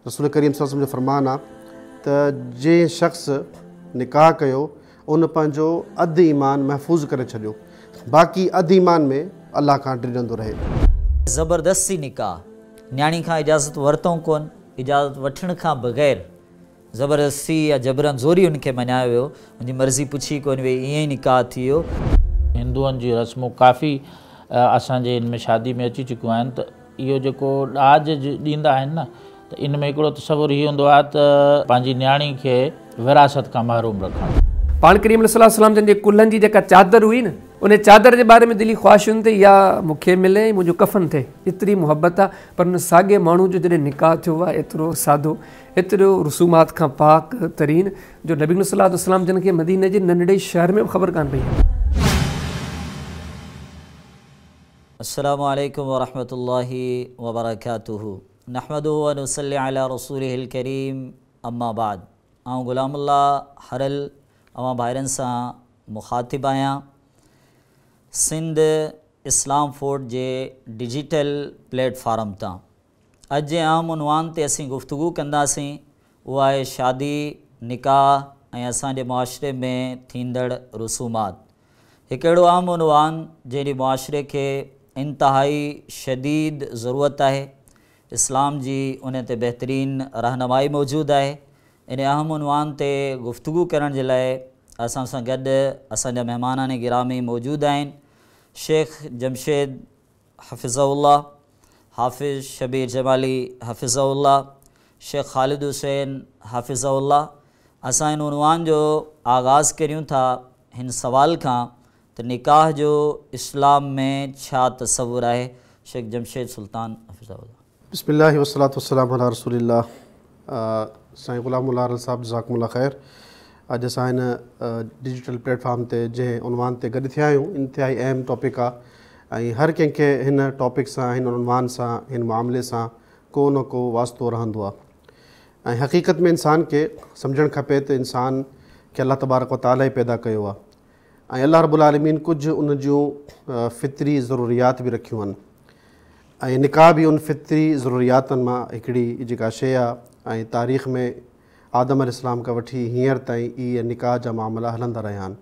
रसूल करीम सल्लल्लाहु अलैहि वसल्लम जो फरमान आहे त जंहिं शख़्स निकाह कयो उन पंहिंजो अधु ईमान महफ़ूज़ करे छॾियो, बाक़ी अधु ईमान में अल्लाह खां डिॼंदो रहे। ज़बरदस्ती निकाह, न्याणी खां इजाज़त वरितऊं कोन, इजाज़त वठण खां बग़ैर ज़बरदस्ती या जबरन ज़ोरी उनखे मञायो वियो, उनजी मर्ज़ी पुछी कोन वई, ईअं ई निकाह थी वियो। हिंदुअनि जी रस्मूं काफ़ी असांजे इन में शादी में अची चुकियूं आहिनि, त इहो जेको ॾाज ॾींदा आहिनि न, त इन में हिकिड़ो तसवुरु इहो हूंदो आहे त पंहिंजी न्याणी खे विरासत खां महरूम रखणु। पाण करीम सल्लल्लाहु अलैहि वसल्लम जन जे कुल्हनि जी जेका चादर हुई न, उन चादर जे बारे में दिली ख़्वाहिशुनि ते या मूंखे मिले मुंहिंजो कफ़न थिए, एतिरी मुहबत आहे। पर उन साॻे माण्हू जो जॾहिं निकाह थियो आहे एतिरो सादो, एतिरो रसूमात खां पाक तरीन, जो नबी सल्लल्लाहु अलैहि वसल्लम जन खे मदीने जे नंढड़े शहर में ख़बर कान पई। अस्सलामु अलैकुम वरहमतुल्लाहि वबरकातुहू। नहमदुहु व नुसल्ली अला रसूलिहिल करीम, अम्मा बाद। आऊं ग़ुलामुल्लाह हरल अवां भाइरनि सां मुखातिब आहियां। सिंध इस्लाम फोर्ट जे डिजिटल प्लेटफॉर्म तां अॼु जे आम उनवान ते असीं गुफ़्तगू कंदासीं, उहा आहे शादी, निकाह ऐं असांजे मुआशरे में थींदड़ रसूमात। हिकु अहिड़ो आम उनवान जहिड़ी मुआशरे खे इंतहाई शदीद ज़रूरत आहे। इस्लाम जी उन ते बहितरीन रहनुमाई मौजूदु आहे। इन अहम उनवान ते गुफ़्तगू करण जे लाइ असां सां गॾु असांजा महिमान गिरामी मौजूदु आहिनि। शेख जमशेद हफ़िज़हुल्लाह, हाफ़िज़ शबीर जमाली हफ़िज़हुल्लाह, शेख ख़ालिद हुसैन हफ़िज़हुल्लाह। असां इन उनवान जो आगाज़ करियूं था हिन सवाल खां त निकाह जो इस्लाम में छा तसव्वुर आहे। शेख जमशेद सुल्तान हफ़िज़हुल्लाह। बिस्मिल्लाहि वस्सलातु वस्सलामु अला रसूलिल्लाह। साईं ग़ुलामुल्लाह हरल साहब जज़ाकुमुल्लाह ख़ैर। अॼु असां हिन डिजिटल प्लेटफॉर्म ते जंहिं उनवान ते गॾु थिया आहियूं, इंतिहाई अहम टॉपिक आहे ऐं हर कंहिंखे हिन टॉपिक सां, हिन उनवान सां, हिन मामले सां को न को वास्तो रहंदो आहे। ऐं हक़ीक़त में इंसान खे सम्झणु खपे त इंसान खे अल्लाह तबारक व तआला ई पैदा कयो आहे ऐं अल्लाह रब्बुल आलमीन कुझु उन जूं फ़ितरी ज़रूरियात बि रखियूं आहिनि ऐं निकाह बि उन फ़ितरी ज़रूरियातनि मां हिकिड़ी जेका शइ आहे। ऐं तारीख़ में आदम अलैहिस्सलाम खां वठी हींअर ताईं इहे निकाह जा मामला हलंदा रहिया आहिनि।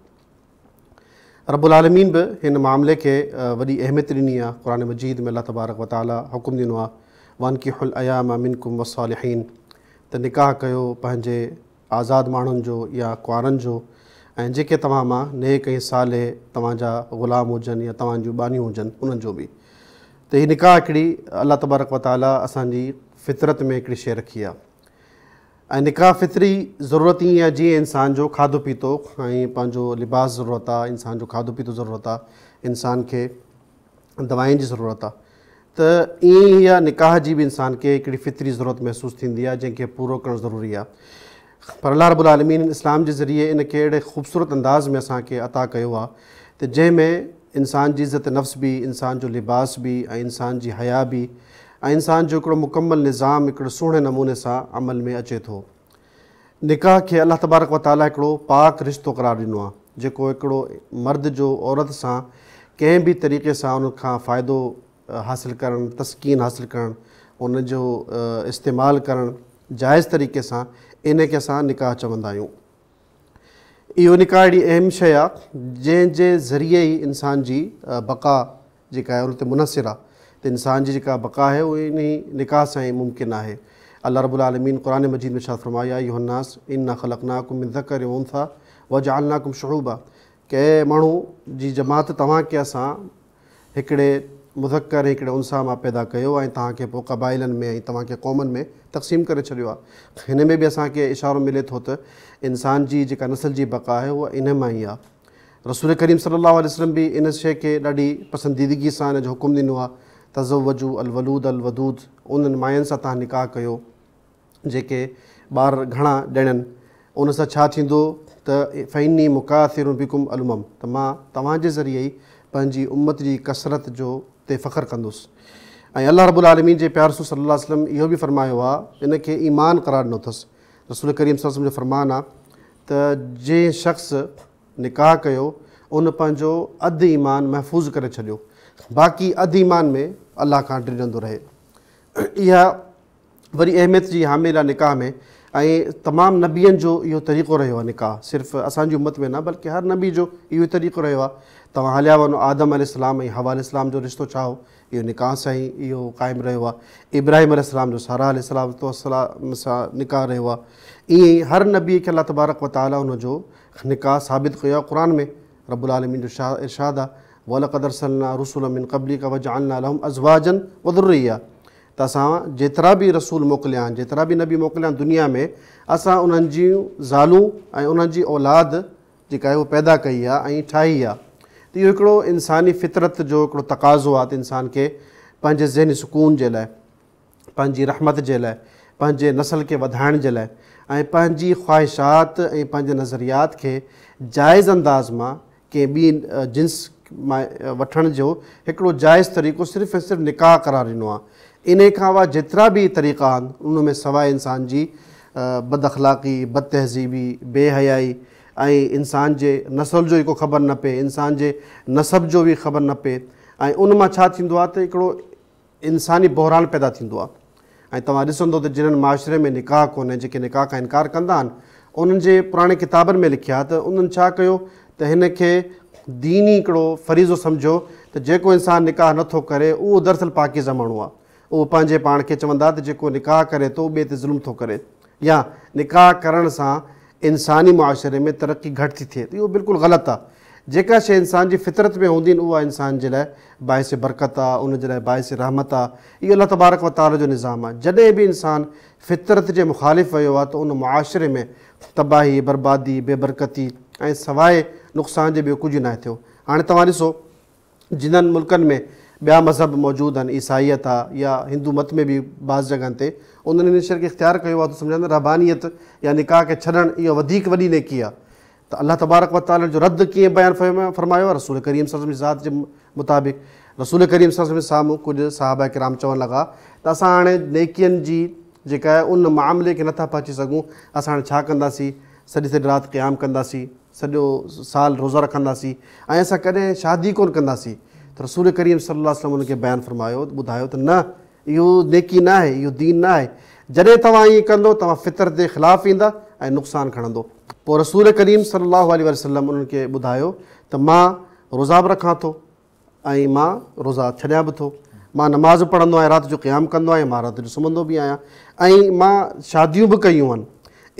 रब्बुल आलमीन बि हिन मामले खे वॾी अहमियत ॾिनी आहे। क़ुरान मजीद में अल्लाह तबारक व तआला हुकुम ॾिनो आहे, वानकिहुल अयामा मिनकुम वस्सालिहीन, त निकाह कयो पंहिंजे आज़ाद माण्हुनि जो या कुंवारनि जो, ऐं जेके तव्हां मां नेक ऐं साले तव्हांजा ग़ुलाम हुजनि या तव्हां जूं बानियूं हुजनि उन्हनि जो बि। त हीअ निकाह हिकिड़ी अल्लाह तबारक व तआला असांजी फितरत में हिकिड़ी शइ रखी आहे। ऐं निकाह फितरी ज़रूरत ईअं आहे जीअं इंसान जो खाधो पीतो ऐं पंहिंजो लिबास ज़रूरत आहे, इंसान जो खाधो पीतो ज़रूरत आहे, इंसान खे दवाउनि जी ज़रूरत आहे, त ईअं ई इहा निकाह जी बि इंसान खे हिकिड़ी फितरी ज़रूरत महसूसु थींदी आहे जंहिंखे पूरो करणु ज़रूरी आहे। पर अल्लाह रब्बुल आलमीन इस्लाम जे ज़रिए इन खे अहिड़े ख़ूबसूरत अंदाज़ में असांखे अता कयो आहे त जंहिंमें इंसान जी इज़त नफ़्स बि, इंसान जो लिबास बि ऐं इंसान जी हया बि ऐं इंसान जो हिकिड़ो मुकमल निज़ाम हिकिड़े सुहिणे नमूने सां अमल में अचे थो। निकाह खे अल्लाह तबारक व तआला हिकिड़ो पाक रिश्तो क़रार ॾिनो आहे, जेको हिकिड़ो मर्द जो औरत सां कंहिं बि तरीक़े सां उन खां फ़ाइदो हासिलु करणु, तस्कीन हासिलु करणु, उन जो इस्तेमालु करणु जाइज़ तरीक़े सां, इन खे असां निकाह चवंदा आहियूं। इहो निकाह अहिड़ी अहम शइ आहे जंहिंजे ज़रिए ई इंसान जी बका जेका आहे उन ते मुनसिर आहे। त इंसान जी जेका बका आहे उहा इन निकाह सां ई मुमकिन आहे। अल्लाह रब्बुल आलमीन क़ुरान मजीद में इरशाद फरमाया, या अय्युहन्नास इन्ना ख़लक़नाकुम मिन ज़करिन व उन्सा वजअलनाकुम शुऊबा, के माण्हू जी जमात तव्हांखे असां हिकिड़े मुज़क्कर हिकिड़े उन्सा मां पैदा कयो ऐं तव्हांखे पोइ क़बाइलनि में ऐं तव्हांखे क़ौमनि में तक़सीम करे छॾियो आहे। हिन में बि असांखे इशारो मिले थो त इंसान जी जेका नस्ल जी बका आहे उहा इन मां ई आहे। रसूल करीम सल्लल्लाहु अलैहि वसल्लम बि इन शइ खे ॾाढी पसंदीदगी सां इन जो हुकुम ॾिनो आहे, तज़व्वजू अलवलूद अलवदूद, उन्हनि मायुनि सां तव्हां निकाह कयो जेके ॿार घणा ॾियनि। उन सां छा थींदो त फ़इन्नी मुकाथिरुन बिकुम अलुमम, त मां तव्हांजे ज़रिए ई पंहिंजी उम्मत जी कसरत जो ते फ़ख़्रु कंदुसि। ऐं अल्लाह रब्बुल आलमीन जे प्यारे रसूल सल्लल्लाहु अलैहि वसल्लम इहो बि फरमायो आहे, इन खे ईमान क़रार ॾिनो अथसि। रसूल करीम सल्लल्लाहु अलैहि वसल्लम जो फरमान आहे त जंहिं शख़्स निकाह कयो उन पंहिंजो अधु ईमान महफ़ूज़ करे छॾियो, बाक़ी अधु ईमान में अल्लाह खां डिॼंदो रहे। इहा वरी अहमियत जी हामिल आहे निकाह में। ऐं तमामु नबियनि जो इहो तरीक़ो रहियो आहे निकाह, सिर्फ़ु असांजी उम्मत में न बल्कि हर नबी जो इहो तरीक़ो रहियो आहे। तव्हां हलिया वञो आदम अलैहिस्सलाम ऐं हवा अलैहिस्सलाम जो रिश्तो छा हो, इहो निकाह सां ई इहो क़ाइमु रहियो आहे। इब्राहिम अलैहिस्सलाम जो सारा अलैहिस्सलाम सां निकाह रहियो आहे। ईअं ई हर नबी खे अल्लाह तबारक व तआला हुनजो निकाह साबित कयो आहे। क़ुर में रब्बुल आलमीन जो इरशाद आहे, वलक़द अरसलना रुसुलन मिन क़ब्लिका वजअलना लहुम अज़वाजन व ज़ुर्रिया। त असां जेतिरा बि रसूल मोकिलिया आहिनि, जेतिरा बि नबी मोकिलिया आहिनि दुनिया में, असां उन्हनि जूं ज़ालूं ऐं उन्हनि जी औलाद जेका आहे उहा पैदा कई आहे ऐं ठाही आहे। त इहो हिकिड़ो इंसानी फितरत जो हिकिड़ो तक़ाज़ो आहे त इंसान खे पंहिंजे ज़हनी सुकून जे लाइ, पंहिंजी रहमत जे लाइ, पंहिंजे नसल खे वधाइण जे लाइ ऐं पंहिंजी ख़्वाहिशात ऐं पंहिंजे नज़रियात खे जाइज़ अंदाज़ मां कंहिं ॿी जिन्स मां वठण जो हिकिड़ो जाइज़ तरीक़ो सिर्फ़ु ऐं सिर्फ़ु निकाह करार ॾिनो आहे। इन खां अलावा जेतिरा बि तरीक़ा आहिनि उन में सवाइ इंसान जी बद अख़लाक़ी, बद तहज़ीबी, बेहयाई ऐं इंसान जे नसल जो ई को ख़बर न पए, इंसान जे नसब जो बि ख़बर न पए, ऐं उन मां छा थींदो आहे त हिकिड़ो इंसानी बहिरान पैदा थींदो आहे। ऐं तव्हां ॾिसंदो त जिन्हनि माशरे में निकाह कोन्हे, जेके निकाह खां इनकार कंदा आहिनि, उन्हनि जे पुराणे किताबनि में लिखिया त उन्हनि छा कयो त हिन खे दीनी हिकिड़ो फ़रीज़ो सम्झो त जेको इंसान निकाह नथो करे उहो दरअसल पाकीज़ा माण्हू आहे। उहो पंहिंजे पाण खे चवंदा त जेको निकाह करे थो ॿिए ते ज़ुल्म थो करे, या निकाह करण सां इंसानी मुआशरे में तरक़ी घटि थी थिए। त इहो बिल्कुलु ग़लति आहे। जेका शइ इंसान जी फितरत में हूंदी उहा इंसान जे लाइ बाइस बरकत आहे, उन जे लाइ बाइस रहमत आहे। इहो अल्लाह तबारक व तआला जो निज़ाम आहे। जॾहिं बि इंसान फितरत जे मुखालिफ़ वियो आहे त उन मुआशरे में तबाही, बर्बादी, बेबरकती ऐं सवाइ नुक़सान जे ॿियो कुझु न थियो। हाणे तव्हां ॾिसो जिन्हनि मुल्कनि में ॿिया मज़हब मौजूदु आहिनि, ईसाईयत आहे या हिंदू मत में बि बाज़ जॻहनि ते, उन्हनि इन शइ खे इख़्तियार कयो आहे त सम्झंदा रहबानियत या निकाह खे छॾणु इहो वधीक वॾी नेकी आहे। त अल्लाह तबारक व तआला जो रद्द कीअं बयानु फरमायो आहे, रसूल करीम सल्लल्लाहु अलैहि वसल्लम जी ज़ात जे मुताबिक़ रसूल करीम सल्लल्लाहु अलैहि वसल्लम साम्हूं कुझु सहाबा किराम चवणु लॻा त असां हाणे नेकियुनि जी जेका आहे उन मामले खे नथा पहुची सघूं, असां हाणे छा कंदासीं, सॼी सॼी राति क़याम कंदासीं, सॼो साल रोज़ा रखंदासीं ऐं असां कॾहिं शादी कोन कंदासीं। त रसूल करीम सल्लल्लाहु अलैहि वसल्लम उनखे बयानु फरमायो, ॿुधायो त न, इहो नेकी न आहे, इहो दीन न आहे। जॾहिं तव्हां ईअं कंदो तव्हां फितरत जे ख़िलाफ़ु ईंदा ऐं नुक़सानु खणंदो। पोइ रसूल करीम सल्लल्लाहु अलैहि वसल्लम उन्हनि खे ॿुधायो त मां रोज़ा बि रखां थो ऐं मां रोज़ा छॾियां बि थो, मां नमाज़ पढ़ंदो आहियां, राति जो क़याम कंदो आहियां, मां राति जो सुम्हंदो बि आहियां ऐं मां शादियूं बि कयूं आहिनि।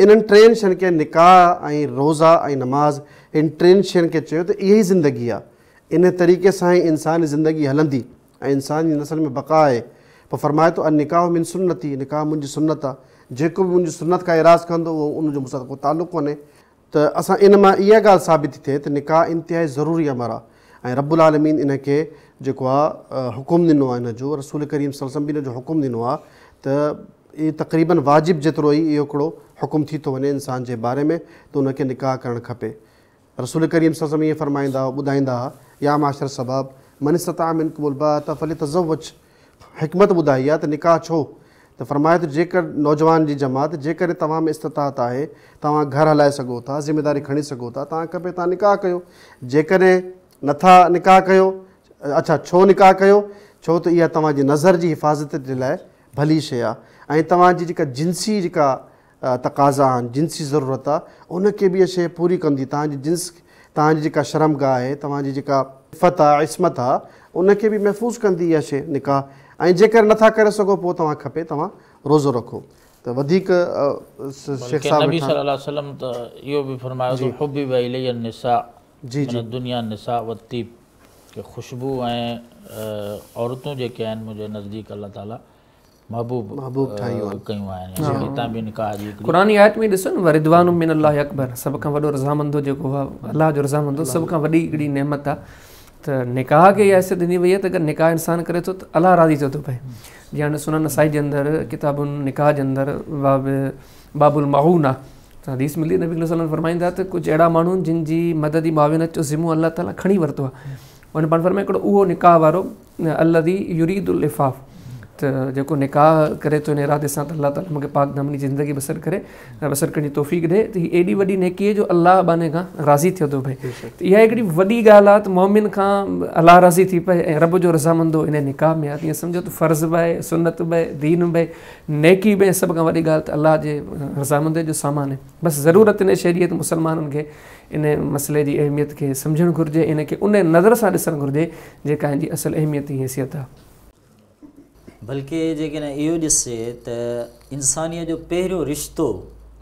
इन्हनि टिनि शयुनि खे, निकाह ऐं रोज़ा ऐं नमाज़, इन टिनि शयुनि खे चयो त इहा ई ज़िंदगी आहे। इन तरीक़े सां ई इंसानी ज़िंदगी हलंदी ऐं इंसानी नसल में बक़ा आहे। पोइ फरमाए थो अन निकाह मिन सुन्नती, निकाह मुंहिंजी सुन्नत आहे, जेको बि मुंहिंजी सुन्नत खां इराज़ कंदो उहो उनजो मूंसां को तालुक़ु कोन्हे। त असां इन मां इहा ॻाल्हि साबित थी थिए त निकाह इंतिहाई ज़रूरी अमर आहे ऐं रब्बुल आलमीन इन खे जेको आहे हुकुम ॾिनो आहे, इन जो रसूल करीम सल्लल्लाहु अलैहि वसल्लम बि इन जो हुकुम ॾिनो आहे त इहो तक़रीबन वाजिबु जेतिरो ई इहो हिकिड़ो हुकुम थी थो वञे इंसान जे बारे में त उनखे निकाह करणु खपे। रसूल करीम सल्लल्लाहु अलैहि वसल्लम ईअं फरमाईंदा ॿुधाईंदा हुआ, या माशर सबब मन इस्तताअ मिनकुमुल बाअता फलियतज़व्वज, हिकमत ॿुधाई आहे त निकाह छो, त फरमाए त जेकर नौजवान जी जमात, जेकर तव्हां में इस्तिताअत आहे, तव्हां घर हलाए सघो था, ज़िमेदारी खणी सघो था, तव्हां खपे तव्हां निकाह कयो। जेकॾहिं नथा निकाह कयो, अच्छा छो निकाह कयो, छो त इहा तव्हांजी नज़र जी हिफ़ाज़त जे लाइ भली शइ आहे ऐं तव्हांजी जेका जिन्सी जेका तक़ाज़ा आहिनि, जिन्सी ज़रूरत आहे, उनखे बि इहा शइ पूरी कंदी। तव्हांजी जिन्स, तव्हांजी जेका शर्मगाह आहे, तव्हांजी जेका इफ़त आहे, इस्मत आहे, उनखे बि महफ़ूज़ कंदी इहा शइ निकाह। ऐं जेकर नथा करे सघो पोइ तव्हां खपे तव्हां रोज़ो रखो। त वधीक शेख साहब नबी सल्लल्लाहु अलैहि वसल्लम त इहो बि फरमायो त हुब्बिब इलैया निसा, जी दुनिया निसा व तीब, कि ख़ुशबू ऐं औरतूं जेके आहिनि मुंहिंजे नज़दीक अल्लाह ताला महबूब कयूं आहिनि। हितां बि निकाह जी क़ुरानी आयत में ॾिसो न, रिदवानु मिनल्लाहि अकबर, सभ खां वॾो रज़ामंदो जेको आहे अलाह जो रज़ामंदो, सभ खां वॾी हिकिड़ी नेमत आहे। त निकाह खे इहा हैसियत ॾिनी वई आहे त अगरि निकाह इंसान करे थो त अलाह राज़ी थियो थो पए। जीअं हाणे सुनन नसाई जे अंदरि किताबुनि निकाह जे अंदरि बाबुल माहून आहे, त हदीस मिली, नबी सल्लल्लाहु अलैहि वसल्लम फरमाईंदा त कुझु अहिड़ा माण्हू जिन जी मददी माविनत जो ज़िम्मो अल्लाह ताला खणी वरितो आहे। उन पाण फरमाए हिकिड़ो उहो निकाह वारो अल्लज़ी युरीदुल इफ़ाफ़, त जेको निकाह करे थो इन इरादे सां त अलाह ताला मूंखे पाक दामनी ज़िंदगी बसर करण जी तौफ़ीक़ ॾिए त हीअ एॾी वॾी नेकीअ जो अलाह बाने खां राज़ी थियो थो भई। त इहा हिकिड़ी वॾी ॻाल्हि आहे त मोमिन खां अलाह राज़ी थी पए ऐं रब जो रज़ामंदो इन निकाह में आहे। तीअं सम्झो त फ़र्ज़ बि आहे, सुनत बि आहे, दीन बि आहे, नेकी बि आहे, सभ खां वॾी ॻाल्हि त अलाह जे रज़ामंदे जो सामान आहे। बसि ज़रूरत इन शइ जी त मुसलमाननि खे इन मसइले जी अहमियत खे सम्झणु घुरिजे, इन खे उन नज़र सां ॾिसणु घुरिजे जेका हिन जी असुलु अहमियत जी हैसियत आहे। बल्कि जेकॾहिं इहो ॾिसे त इंसानीअ जो पहिरियों रिश्तो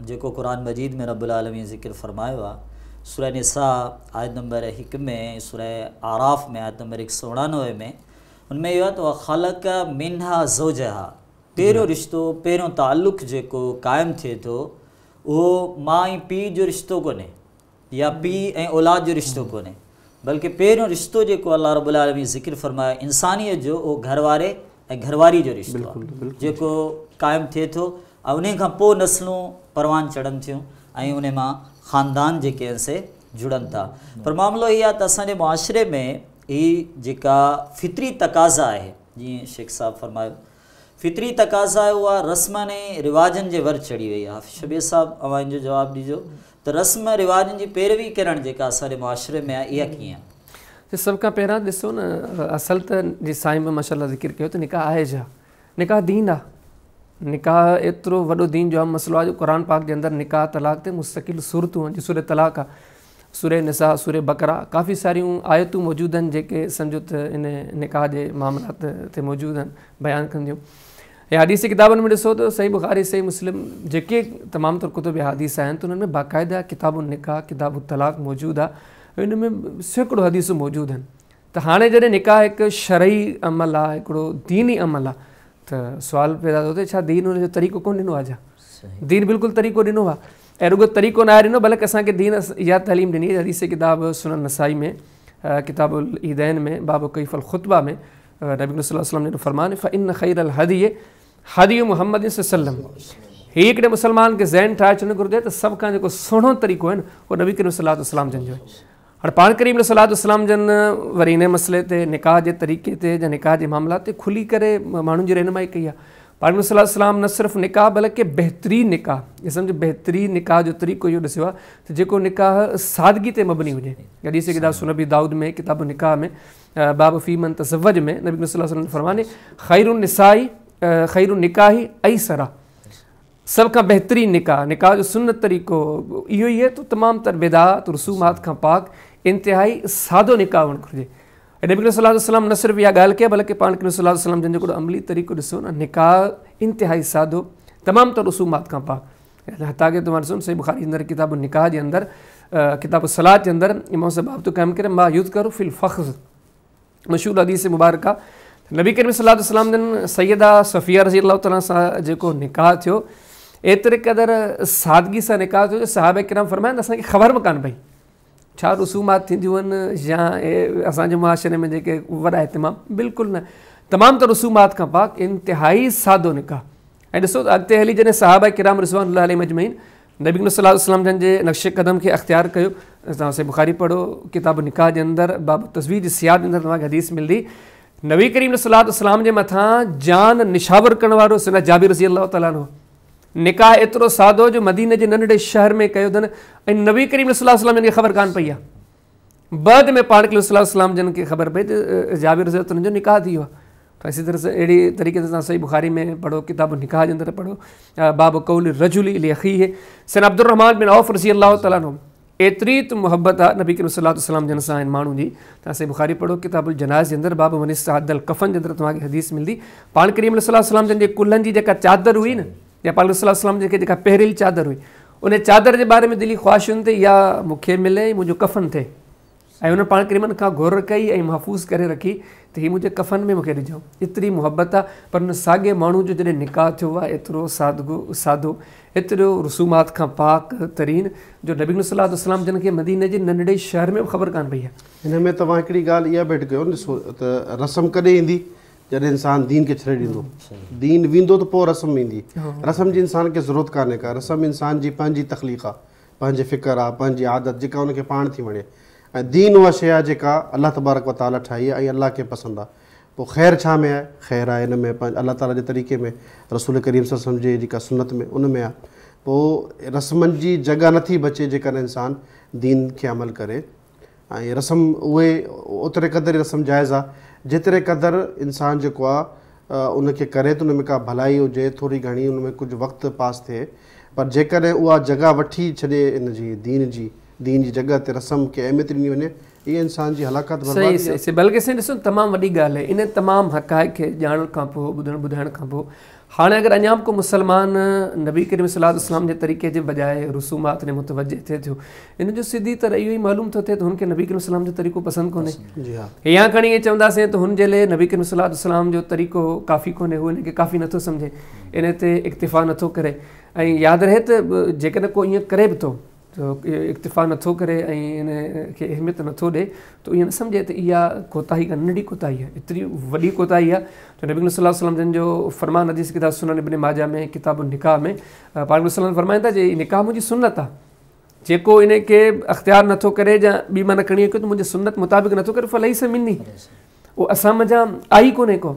जेको क़ुर मजीद में रब्बुल आलमीन ज़िक्र फ़रमायो आहे, सूरह निसा आयत नंबर 1 में, सूरह आराफ में आयत नंबर 189 में, उनमें इहो आहे त ख़लक़ मिन्हा ज़ौजहा, पहिरियों रिश्तो, पहिरियों ताल्लुक़ जेको क़ाइमु थिए थो उहो माउ ऐं पीउ जो रिश्तो कोन्हे या पीउ ऐं औलाद जो रिश्तो कोन्हे, बल्कि पहिरियों रिश्तो जेको अल्लाह रब्बुल आलमीन ज़िक्र फ़रमायो इंसानीअ जो, उहो घरवारे ऐं घरवारी जो रिश्तो आहे जेको क़ाइमु थिए थो ऐं उन खां पोइ नस्लूं परवान चढ़नि थियूं ऐं उन मां ख़ानदान जेके आहिनि से जुड़नि था। पर मामिलो इहो आहे त असांजे मुआशिरे में हीअ जेका फितरी तक़ाज़ा आहे, जीअं शेख साहब फ़रमायो फितरी तक़ाज़ा आहे, उहा रस्मनि ऐं रिवाजनि जे वर चढ़ी वई आहे। शबीर साहब अवां इन जो जवाबु ॾिजो त रस्म रिवाजनि जी पैरवी करणु जेका असांजे मुआशिरे में आहे इहा कीअं आहे? सभ खां पहिरां ॾिसो न, असल त जी साईं बि माशाअल्लाह ज़िक्र कयो त निकाह आहे छा? निकाह दीन आहे। निकाह एतिरो वॾो दीन जो आम मसइलो आहे जो क़ुर पाक जे अंदरि निकाह तलाक ते मुस्तक़िल सूरतूं आहिनि। सूरह तलाक आहे, सूरह निसा, सूरह बकरा, काफ़ी सारियूं आयतूं मौजूदु आहिनि जेके सम्झो त इन निकाह जे मामलात ते मौजूदु आहिनि, बयानु कंदियूं। ऐं हदीस किताबनि में ॾिसो त सही बुख़ारी, सही मुस्लिम जेके तमामु तौर कुतुब हदीस आहिनि त उन्हनि में बाक़ाइदा किताबु निकाह, किताबु तलाक मौजूदु आहे। इन में सैकड़ो हदीसूं मौजूदु आहिनि। त हाणे जॾहिं निकाह हिकु शरई अमल आहे, हिकिड़ो दीनी अमल आहे, त सुवालु पैदा थो थिए छा दीन उनजो तरीक़ो कोन ॾिनो आहे छा? दीन बिल्कुलु तरीक़ो ॾिनो आहे, ऐं रुगो तरीक़ो न आहे ॾिनो बल्कि असांखे दीन इहा तालीम ॾिनी। हदीस किताब सुनन नसाई में, किताबुल ईदैन में, बाब कैफ़ल ख़ुतबा में नबी सल्लल्लाहु अलैहि वसल्लम जो फरमान फ़इन ख़ैरल हदी हदी मुहम्मद सल्लम। हीअ हिकिड़े मुसलमान खे ज़हन ठाहे अचणु घुरिजे त सभ खां जेको सुहिणो तरीक़ो आहे न उहो नबी करीम सल्लल्लाहु अलैहि वसल्लम जन जो आहे। हाणे पाण करीम सल्लल्लाहु अलैहि वसल्लम जन वरी इन मसइले ते, निकाह जे तरीक़े ते या निकाह जे मामला ते खुली करे माण्हुनि जी रहनुमाई कई आहे। पाण करीम सल्लल्लाहु अलैहि वसल्लम न सिर्फ़ु निकाह बल्कि बहितरीन निकाह, इहे सम्झो बहितरीन निकाह जो तरीक़ो इहो ॾिसियो आहे त जेको निकाह सादगी ते मबनी हुजे। हदीस किताब सुनबी दाऊद में, किताब निकाह में, बाब फ़ी मन तज़व्वज में नबी सल्लल्लाहु अलैहि वसल्लम फरमाने ख़ैरुन निसाई ख़ैरुन निकाही ऐसरा, सभ खां बहितरीन निकाह, निकाह जो सुन्नत तरीक़ो इहो ई आहे त तमामु तर बिदात रसूमात खां पाक इंतिहाई सादो निकाह हुअणु घुरिजे। ऐं नबी सल्लल्लाहु अलैहि वसल्लम न सिर्फ़ु इहा ॻाल्हि कई बल्कि पाण सल्लल्लाहु अलैहि वसल्लम जन जेको अमली तरीक़ो ॾिसो न, निकाह इंतिहाई सादो, तमामु तर रसूमात खां पाक। हता के तव्हां ॾिसो सही बुख़ारी अंदरि किताब निकाह जे अंदरि, किताब सलात जे अंदरि इमाम साहब बाब तो क़ाइमु करे मां युज़ करो फिल फ़ख्ज़, मशहूरु हदीस मुबारक आहे। नबी करीम सल्लल्लाहु अलैहि वसल्लम जन सैयदा सफ़िया रज़ी अल्लाह ताला सां जेको निकाह थियो, एतिरे क़दुरु सादगी सां निकाह थियो जो सहाबा किराम फरमाइनि असांखे ख़बर बि कान पई छा रसूमात थींदियूं आहिनि या असांजे मुआशिरे में जेके वॾा इतिमाम, बिल्कुलु न। तमामु त रसूमात खां पाक इंतिहाई सादो निकाह। ऐं ॾिसो अॻिते हली जॾहिं सहाबा किराम रिज़वानुल्लाह अलैहिम अजमईन नबी सल्लल्लाहु अलैहि वसल्लम जन जे नक्शे क़दम खे अख़्तियार कयो, तव्हां से बुख़ारी पढ़ो किताब निकाह जे अंदरि बाब तज़वीज सियाद जे अंदरि तव्हांखे हदीस मिलंदी। नबी करीम सल्लल्लाहु अलैहि वसल्लम जे मथां जान निशावर करण वारो सैयदना जाबिर रज़ी अल्लाह ताला अन्हु निकाह एतिरो सादो जो मदीने जे नंढड़े शहर में कयो अथनि ऐं नबी करीम सल्लल्लाहु अलैहि वसल्लम जन खे ख़बर कान पई आहे। बाद में पाण करीम सल्लल्लाहु अलैहि वसल्लम जन खे ख़बर पई त जाबिर रज़ी अल्लाह जो निकाह थी वियो आहे। त इसी तरह सां अहिड़ी तरीक़े सां तव्हां सही बुख़ारी में पढ़ो, किताब निकाह जे अंदरि पढ़ो, बाब कौल रजुली लिअख़ीह सैयदना अब्दुर्रहमान बिन औफ़ रज़ी अल्लाह ताला अन्हु। एतिरी त मुहबत आहे नबी करीम सल्लल्लाहु अलैहि वसल्लम जन सां आहिनि माण्हुनि जी। तव्हां सही बुख़ारी पढ़ो, किताबुल जनाज़ जे अंदरि बाब मनिस अदल कफ़न जे अंदरि तव्हांखे हदीस मिलंदी। पाण करीम सल्लल्लाहु अलैहि वसल्लम जन जे कुल्हनि जी जेका चादर हुई न, या पाण सल्लल्लाहु अलैहि वसल्लम जेका पहिरीं चादर हुई, उन चादर जे बारे में दिली ख़्वाहिशुनि ते इहा मूंखे मिले मुंहिंजो कफ़न थिए, ऐं उन पाण करीमनि खां घुर कई ऐं महफ़ूज़ करे रखी त हीअ मुंहिंजे कफ़न में मूंखे ॾिजो। एतिरी मुहबत आहे। पर उन साॻे माण्हू जो जॾहिं निकाह थियो आहे एतिरो सादो, एतिरो रसूमात खां पाक तरीन जो नबी सल्लल्लाहु अलैहि वसल्लम जन खे मदीने जे नंढड़े शहर में बि ख़बर कान पई आहे। हिन में तव्हां हिकिड़ी ॻाल्हि इहा भेट कयो, ॾिसो त रस्म कॾहिं ईंदी जॾहिं इंसानु दीन खे छॾे ॾींदो, दीन वेंदो त पोइ रस्म ईंदी। रस्म जी इंसान खे ज़रूरत कान्हे का, रस्म इंसान जी पंहिंजी तख़लीक़ आहे, पंहिंजी फ़िक्र आहे, पंहिंजी आदत जेका उनखे पाण थी वणे। ऐं दीन उहा शइ आहे जेका अलाह तबारक व ताला ठाही आहे ऐं अलाह खे पसंदि आहे। पोइ ख़ैरु छा में आहे? ख़ैरु आहे हिन में पंहिंजे अलाह ताला जे तरीक़े में, रसूल करीम सल्लल्लाहु अलैहि वसल्लम जे जेका सुन्नत में उन में आहे। पोइ रस्मनि जी जॻह नथी बचे जेकॾहिं इंसानु दीन खे अमल करे। ऐं रस्म उहे ओतिरे क़दुरु रस्म जाइज़ आहे जेतिरे क़दुरु इंसानु जेको आहे उनखे करे त उन में का भलाई हुजे, थोरी घणी उन में कुझु वक़्तु पास थिए। पर जेकॾहिं उहा जॻह वठी छॾे इन जी दीन जी जॻह ते रस्म खे अहमियत ॾिनी वञे, इहे इंसान जी हलाकत सही सही बल्कि साईं ॾिसो तमामु वॾी ॻाल्हि आहे। इन तमामु हक़ाइक़ खे ॼाणण खां पोइ ॿुधाइण खां पोइ हाणे अगरि अञा बि को मुस्लमान नबी करीम सल्लल्लाहु अलैहि वसल्लम जे तरीक़े जे बजाए रसूमात ने मुतवजह थिए थो, इन जो सिधी तरह इहो ई मालूम थो थिए त हुनखे नबी करीम सल्लल्लाहु जो तरीक़ो पसंदि कोन्हे। या खणी ईअं चवंदासीं त हुन जे लाइ नबी करीम सल्लल्लाहु अलैहि वसल्लम जो तरीक़ो काफ़ी कोन्हे, हू हिनखे काफ़ी नथो सम्झे, इन ते इक्तिफ़ा नथो करे। ऐं यादि रहे त जेकॾहिं को ईअं करे बि थो त इक्तिफ़ा नथो करे ऐं इन खे अहमियत नथो ॾिए त ईअं न सम्झे त इहा कोताही का नंढी कोताही आहे, एतिरी वॾी कोताही आहे। त नबी सल्लल्लाहु अलैहि वसल्लम जिन जो फरमान हदीस किताब सुनन इब्न माजा में किताबुल निकाह में पाक वसल्लम फरमाइनि था जे निकाह मुंहिंजी सुन्नत आहे, जेको इन खे अख़्तियार नथो करे या ॿी माना खणी अचे त मुंहिंजे सुन्नत मुताबिक़ नथो करे फलैस मिन्नी, उहो असां मज़ा आई कोन्हे को।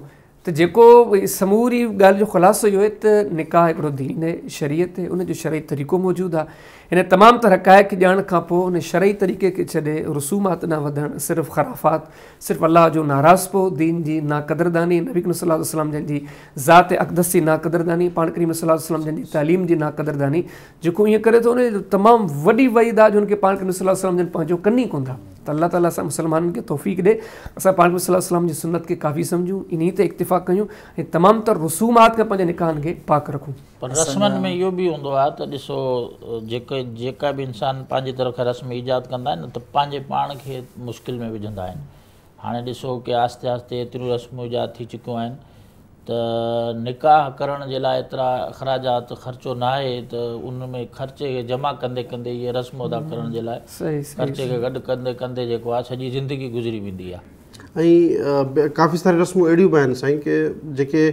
त जेको समूरी ॻाल्हि जो ख़ुलासो इहो आहे त निकाह हिकिड़ो दीन आहे, शरीयत आहे, उनजो शरई तरीक़ो मौजूदु आहे। हिन तमामु त हक़ाइक़ ॼाण खां पोइ हुन शरई तरीक़े खे छॾे रसूमात न वधणु, सिर्फ़ु ख़राफ़ात, सिर्फ़ु अलाह जो नाराज़पो, दीन जी नाक़दरदानी, नबी करीम सल्लल्लाहु अलैहि वसल्लम जंहिंजी ज़ात अक़दस जी नाक़दरदानी, पाण करीम सल्लल्लाहु अलैहि वसल्लम जंहिंजी तालीम जी नाक़दरदानी, जेको ईअं करे थो उन तमामु वॾी वईद आहे जो हुनखे पाण करीम सल्लल्लाहु अलैहि वसल्लम जन पंहिंजो कनि कोन था। त अल्लाह ताला असां मुस्लमाननि खे तौफ़ीक़ ॾे, असां पाण करीम सल्लल्लाहु अलैहि वसल्लम जी सुन्नत खे काफ़ी सम्झूं, इन ते इक्तिफ़ा कयूं ऐं तमामु तर रसूमात खां पंहिंजे निकाहनि खे पाक रखूं। पर रस्मनि में इहो बि हूंदो आहे त ॾिसो जेका बि इंसान पंहिंजी तरफ़ खां रस्म ईजाद कंदा आहिनि न त पंहिंजे पाण खे मुश्किल में विझंदा आहिनि। हाणे ॾिसो की आहिस्ते आहिस्ते एतिरियूं रस्मूं ईजाद थी चुकियूं आहिनि त निकाह करण जे लाइ एतिरा अख़राजात ख़र्चो न आहे त उन में ख़र्चे खे जमा कंदे कंदे इहे रस्म अदा करण जे लाइ ख़र्चे खे गॾु कंदे कंदे जेको आहे सॼी ज़िंदगी गुज़री वेंदी आहे। ऐं काफ़ी सारी रस्मूं अहिड़ियूं बि आहिनि साईं की जेके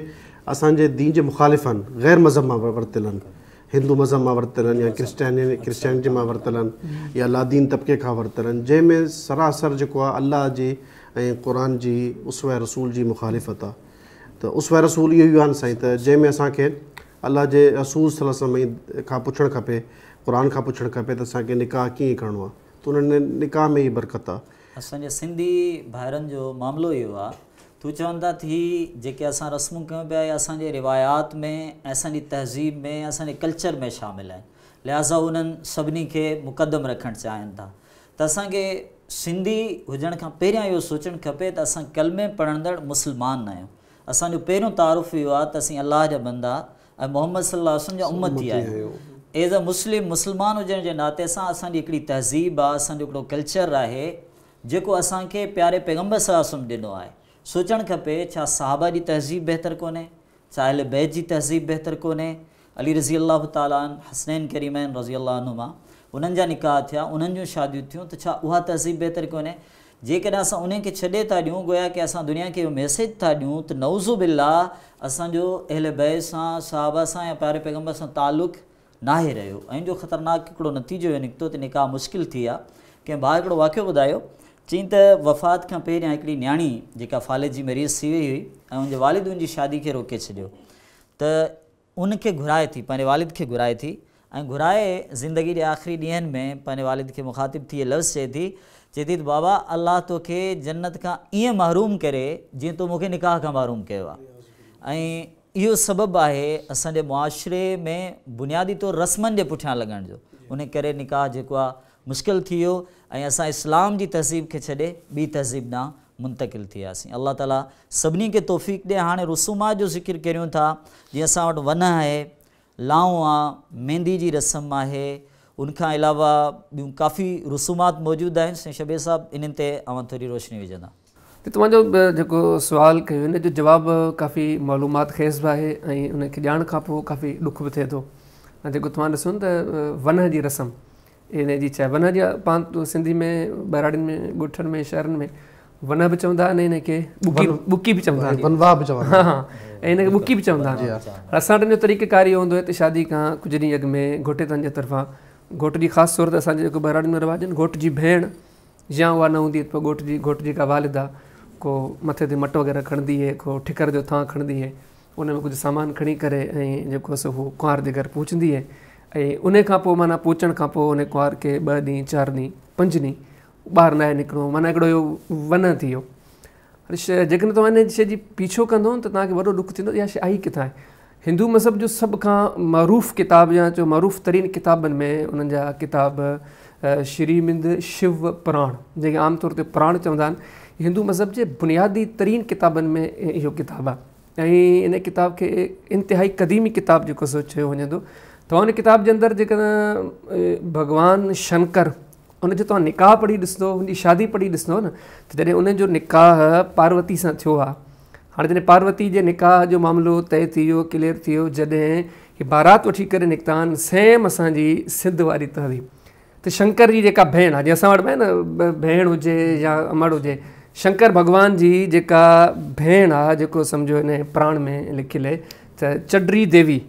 असांजे दीन जे मुख़ालिफ़ आहिनि, ग़ैर मज़हब मां वरितल आहिनि, हिंदू मज़हब मां वरितल आहिनि या क्रिश्चियनिटी मां वरितल आहिनि या लादीन तबिके खां वरितल आहिनि, जंहिंमें सरासर जेको आहे अल्लाह जी ऐं क़ुर जी उसवा रसूल जी मुख़ालिफ़त आहे। त उसवा रसूल इहो ई आहिनि साईं त जंहिंमें असांखे अल्लाह जे रसूल सल्लल्लाहु अलैहि वसल्लम खां पुछणु खपे, क़ुर खां पुछणु खपे त असांखे निकाह कीअं करिणो आहे, त उन निकाह में ई बरकत आहे। असांजे सिंधी भाइरनि जो मामिलो इहो आहे, तूं चवनि था थी जेके असां रस्मूं कयूं पिया इहे असांजे रिवायात में ऐं असांजी तहज़ीब में असांजे कल्चर में शामिल आहिनि, लिहाज़ा उन्हनि सभिनी खे मुक़दम रखणु चाहिनि था। त असांखे सिंधी हुजण खां पहिरियां इहो सोचणु खपे त असां कलमे पढ़ंदड़ मुस्लमान न आहियूं। असांजो पहिरियों तारुफ़ इहो आहे त असीं अलाह जा बंदा ऐं मोहम्मद सल्लल्लाहु अलैहि वसल्लम जा उम्मती आहियूं। एज़ अ मुस्लमान हुजण जे नाते सां असांजी हिकिड़ी तहज़ीब आहे, असांजो हिकिड़ो कल्चर आहे जेको असांखे प्यारे पैगम्बर सल्लल्लाहु अलैहि वसल्लम ॾिनो आहे। सोचणु खपे छा सहाबा जी तहज़ीब बहितर कोन्हे, छा अहले बैत जी तहज़ीब बहितर कोन्हे, अली रज़ी अल्लाह ताला हसनैन करीमैन रज़ी अल्लाह अनुमा उन्हनि जा निकाह थिया, उन्हनि जूं शादियूं थियूं, त छा उहा तहज़ीब बहितर कोन्हे? जेकॾहिं असां उन खे छॾे था ॾियूं, गोया की असां दुनिया खे इहो मैसेज था ॾियूं त नऊज़ु बिल्लाह असांजो अहले बैत सां सहाबा सां या प्यारे पैगम्बर सां तालुक़ नाहे रहियो, ऐं जो ख़तरनाक हिकिड़ो नतीजो इहो निकितो त निकाह मुश्किल थी आहे। कंहिं भाउ हिकिड़ो वाक़ियो ॿुधायो, चई त वफ़ात खां पहिरियां हिकिड़ी न्याणी जेका फालिज जी मरीज़ थी वई हुई ऐं उनजे वालिद उनजी शादी खे रोके छॾियो, त उनखे घुराए थी, पंहिंजे वालिद खे घुराए थी ऐं घुराए ज़िंदगी जे आख़िरी ॾींहंनि में पंहिंजे वालिद खे मुखातिब थी लफ़्ज़ चए थी त बाबा अल्लाह तोखे जन्नत खां ईअं महरूम करे जीअं तो मूंखे निकाह खां महरूम कयो आहे। ऐं इहो सबबु आहे असांजे मुआशिरे में बुनियादी तौरु रस्मनि जे पुठियां लॻण जो, उन करे निकाह जेको आहे मुश्किल थी वियो ऐं असां इस्लाम जी तहज़ीब खे छॾे ॿी तहज़ीब ॾांहुं मुंतक़िल थी वियासीं। अल्लाह ताला सभिनी खे तौफ़ीक़ ॾिए। हाणे रसूमात जो ज़िक्र करियूं था, जीअं असां वटि वन आहे, लाऊं आहे, मेहंदी जी रस्म आहे, उनखां अलावा ॿियूं काफ़ी रसूमात मौजूदु आहिनि। शबीर साहिबु इन्हनि ते अवां थोरी रोशनी विझंदा। त तव्हांजो जेको सुवालु कयो हिन जो जवाबु काफ़ी मालूमात ख़ेज़ बि आहे ऐं उनखे ॼाण खां पोइ काफ़ी ॾुख बि थिए थो। ऐं जेको तव्हां ॾिसो न त वन जी रस्म इन जी छा वन जी पाण सिंधी में बहिराड़ियुनि में ॻोठनि में शहरनि में वन बि चवंदा आहिनि, हिनखे ॿुकी बि चवंदा आहिनि। हा हा, ऐं हिनखे ॿुकी बि चवंदा आहिनि। असां वटि जो तरीक़ेकार इहो हूंदो आहे त शादी खां कुझु ॾींहं अॻु में घोटे तव्हांजे तरफ़ां घोट जी ख़ासि तौर ते असांजे जेको बहिराड़ियुनि में रिवाज आहिनि, घोट जी भेण या उहा न हूंदी त पोइ घोट जी का वालिद आहे को मथे ते मट वग़ैरह खणंदी आहे, को ठिकर जो थां खणंदी आहे, उन में कुझु सामान खणी करे ऐं जेको आहे हू कुंवार जे घर पहुचंदी आहे। ऐं उन खां पोइ माना पहुचण खां पोइ उन कुंवार खे 2 ॾींहं 4 ॾींहं 5 ॾींहं ॿाहिरि न आहे निकिरणो, माना हिकिड़ो इहो वन थी वियो। जेकॾहिं तव्हां इन शइ जी पीछो कंदो त तव्हांखे वॾो ॾुख थींदो इहा शइ आई किथां आहे। हिंदू मज़हब जो सभ खां मरूफ़ किताब या जो मरूफ़ तरीन किताबनि में उन्हनि जा किताब श्रीमंद शिव पुराण, जंहिंखे आमतौर ते पुराण चवंदा आहिनि, हिंदू मज़हब जे बुनियादी तरीन किताबनि में इहो किताबु आहे। ऐं इन किताब खे इंतिहाई क़दीमी किताब जेको सो चयो वञे थो। तव्हां उन किताब जे अंदरि जेकॾहिं भॻवानु शंकर उनजो तव्हां निकाह पढ़ी ॾिसंदो, हुनजी शादी पढ़ी ॾिसंदो न, त जॾहिं उनजो निकाह पार्वती सां थियो आहे, हाणे जॾहिं पार्वती जे निकाह जो मामिलो तय थी वियो, क्लियर थी वियो, जॾहिं हीअ बारात वठी करे निकिता आहिनि, सेम असांजी सिंध वारी तहरी त शंकर जी जेका भेण आहे, जीअं असां वटि न भेण हुजे या अमड़ हुजे, शंकर भॻवान जी जेका भेण आहे, जेको सम्झो हिन प्राण में लिखियलु आहे त चडरी देवी,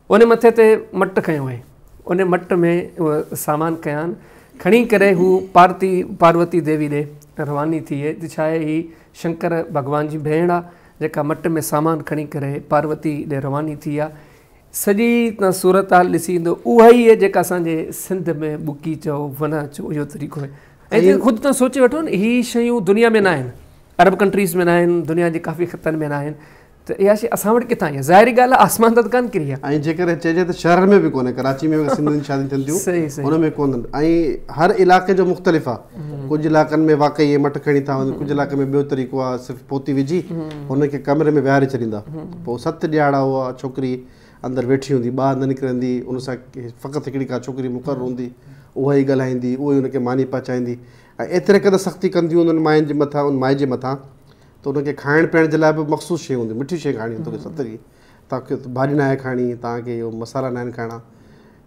उन मथे ते मट खयो आहे, उन मट में उहे सामान कया आहिनि, खणी करे हू पार्वती देवी ॾे रवानी थी आहे। त छा आहे, ही शंकर भॻवान जी भेण आहे जेका मट में सामान खणी करे पार्वती ॾे रवानी थी आहे। सॼी तव्हां सूरत हाल ॾिसी ईंदो, उहा ई आहे जेका असांजे सिंध में बुकी चओ, वन चओ, इहो तरीक़ो आहे। ऐं ख़ुदि तव्हां सोचे वठो न, हीअ शयूं दुनिया में न आहिनि, अरब कंट्रीज़ में न आहिनि, दुनिया जे काफ़ी ख़तनि में न आहिनि, त इहा शइ असां वटि किथां आहे? ज़ाहिरी ॻाल्हि आहे, आसमान त कान किरी आहे। ऐं जेकर चइजे त शहर में बि कोन्हे, कराची में सिंधियुनि जी शादी थियनि थियूं, हुन में कोन्हनि। ऐं हर इलाइक़े जो मुख़्तलिफ़ आहे। कुझु इलाइक़नि में वाक़ई इहे मट खणी था वञनि, कुझु इलाइक़े में ॿियो तरीक़ो आहे, सिर्फ़ु पोती विझी हुनखे कमरे में विहारे छॾींदा, पोइ 7 ॾियारा उहा छोकिरी अंदरि वेठी हूंदी, ॿाहिरि न निकिरंदी, उन सां फ़क़ति हिकिड़ी का छोकिरी मुक़ररु हूंदी, उहा ई ॻाल्हाईंदी, उहा ई हुनखे मानी पचाईंदी। ऐं एतिरे क़दुरु सख़्ती कंदियूं उन्हनि माइनि जे मथां, उन माई जे मथां, त उनखे खाइण पीअण जे लाइ बि मख़सूस शइ हूंदी, मिठी शइ खाइणी तोखे 7 ॾींहं, तव्हांखे भाॼी न आहे खाइणी, तव्हांखे इहो मसाला न आहिनि खाइणा।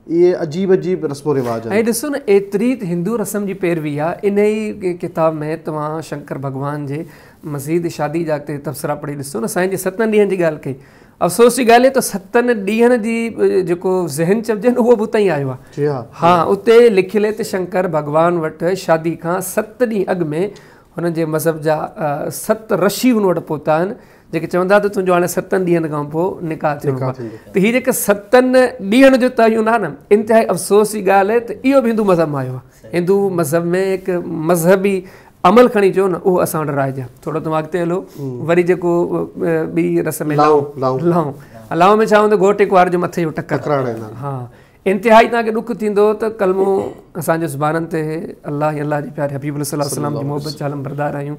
इहे अजीब अजीब रस्मो रिवाज ऐं ॾिसो न, एतिरी हिंदू रस्म जी पैरवी आहे। इन ई किताब में तव्हां शंकर भॻवान जे मज़ीद शादी जा तबसरा पढ़ी ॾिसो न, साईं जे 7 ॾींहंनि जी ॻाल्हि कई। अफ़सोस जी ॻाल्हि आहे त 7 ॾींहंनि जी जेको ज़हन चइजे न, उहो बि उतां ई आयो आहे। हा, उते लिखियलु आहे त शंकर भॻवान वटि शादी खां 7 ॾींहं अॻु में हुननि जे मज़हब जा 7 ऋषि हुन वटि पहुता आहिनि, जेके चवंदा त तुंहिंजो हाणे 7 ॾींहनि खां पोइ निकाह थियो। त हीअ जेके 7 ॾींहनि जो तयन आहे न, इंतिहाई अफ़सोस जी ॻाल्हि आहे त इहो बि हिंदू मज़हब में आयो आहे। हिंदू मज़हब में हिकु मज़हबी अमल खणी चयो न, उहो असां वटि राइज आहे। थोरो तव्हां अॻिते हलो, वरी जेको ॿी रस्म लाओ में छा हूंदो, घोट कुंवार जो मथे जो टकर। हा, इंतिहाई तव्हांखे ॾुख थींदो त कलमो असांजे ज़ुबाननि ते अलाह अलाह जी प्यारे हबीब सल्लल्लाहु जी मोहबत जा आलम बरदार आहियूं,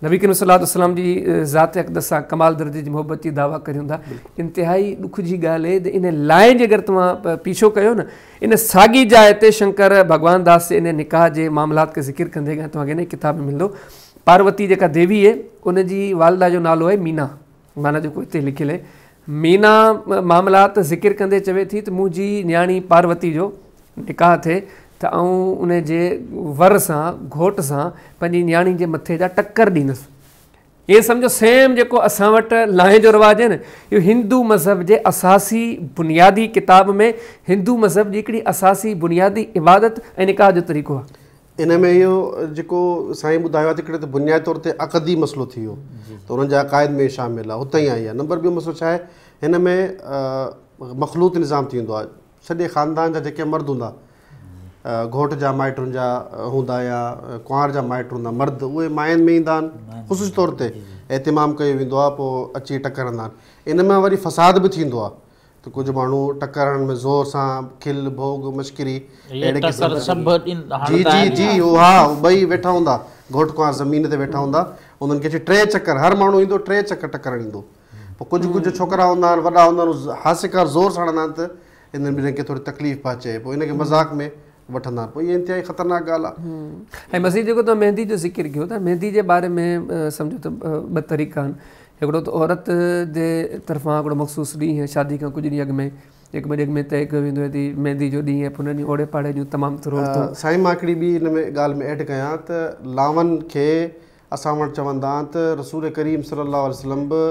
नबी करीम सल्लल्लाहु अलैहि वसल्लम जी ज़ात अक़दस सां कमाल दर्जे जी मोहबत जी दावा करियूं था। इंतिहाई ॾुख जी ॻाल्हि आहे त इन लाइन जे अगरि तव्हां पीछो कयो न, इन साॻी जाइ ते शंकर भॻवान दास जे इन निकाह जे मामलात खे ज़िक्र कंदे तव्हांखे इन किताब में मिलंदो। पार्वती जेका देवी आहे, उनजी वालदा जो नालो आहे मीना, माना जेको हिते लिखियलु आहे। मीना मामलात ज़िक्र कंदे चवे थी त मुंहिंजी न्याणी पार्वती जो निकाह थिए त आउं उन जे वर सां, घोट सां पंहिंजी न्याणी जे मथे जा टकर ॾींदुसि। इहे सम्झो सेम जेको असां वटि लाहे जो रिवाजु आहे न, इहो हिंदू मज़हब जे असासी बुनियादी किताब में हिंदू मज़हब जी हिकिड़ी असासी बुनियादी इबादत ऐं निकाह जो तरीक़ो आहे। इन में इहो जेको साईं ॿुधायो आहे त हिकिड़े त बुनियादी तौर ते अक़दी मसइलो थी वियो, त हुननि जा अक़ाइद में शामिलु आहे, हुते ई आई आहे। नंबर ॿियो मसइलो छा आहे, हिन में मख़लूत निज़ाम थी वेंदो आहे। सॼे ख़ानदान जा जेके मर्द हूंदा, घोट जा माइटुनि जा हूंदा या कुंवार जा माइट हूंदा मर्द, उहे माइनि में ईंदा आहिनि, ख़ुशूसी तौर ते एतिमाम कयो वेंदो आहे, पोइ अची टकरंदा आहिनि। इन में वरी फ़साद बि थींदो आहे, त कुझु माण्हू टकरण में ज़ोर सां खिल भोग मश्करी जी जी जी हा, ॿई वेठा हूंदा, घोट कुंवार ज़मीन ते वेठा हूंदा, उन्हनि खे 3 चकर, हर माण्हू ईंदो 3 चकर टकरणु ईंदो। पोइ कुझु छोकिरा हूंदा आहिनि, वॾा हूंदा आहिनि, हासिकार ज़ोर सां हणंदा आहिनि त इन्हनि ॿिन्हिनि खे थोरी तकलीफ़ पिए अचे, पोइ इनखे मज़ाक में वठंदा आहिनि। पोइ इहा इंतिहाई ख़तरनाक ॻाल्हि आहे। ऐं मज़ीद जेको तव्हां मेहंदी जो ज़िक्र कयो था, मेहंदी जे बारे में सम्झो त 2 तरीक़ा आहिनि। हिकिड़ो त औरत जे तरफ़ां हिकिड़ो मख़सूस ॾींहुं शादी खां कुझु ॾींहं अॻु में हिकु ॿिए में तय कयो वेंदो आहे मेहंदी जो ॾींहुं, पोइ हुन ॾींहुं ओड़े पाड़े जूं तमामु थोरो। साईं मां हिकिड़ी ॿी हिन में ॻाल्हि में ऐड कयां त लावनि खे असां वटि चवंदा त रसूल करीम सल्लल्लाहु अलैहि वसल्लम बि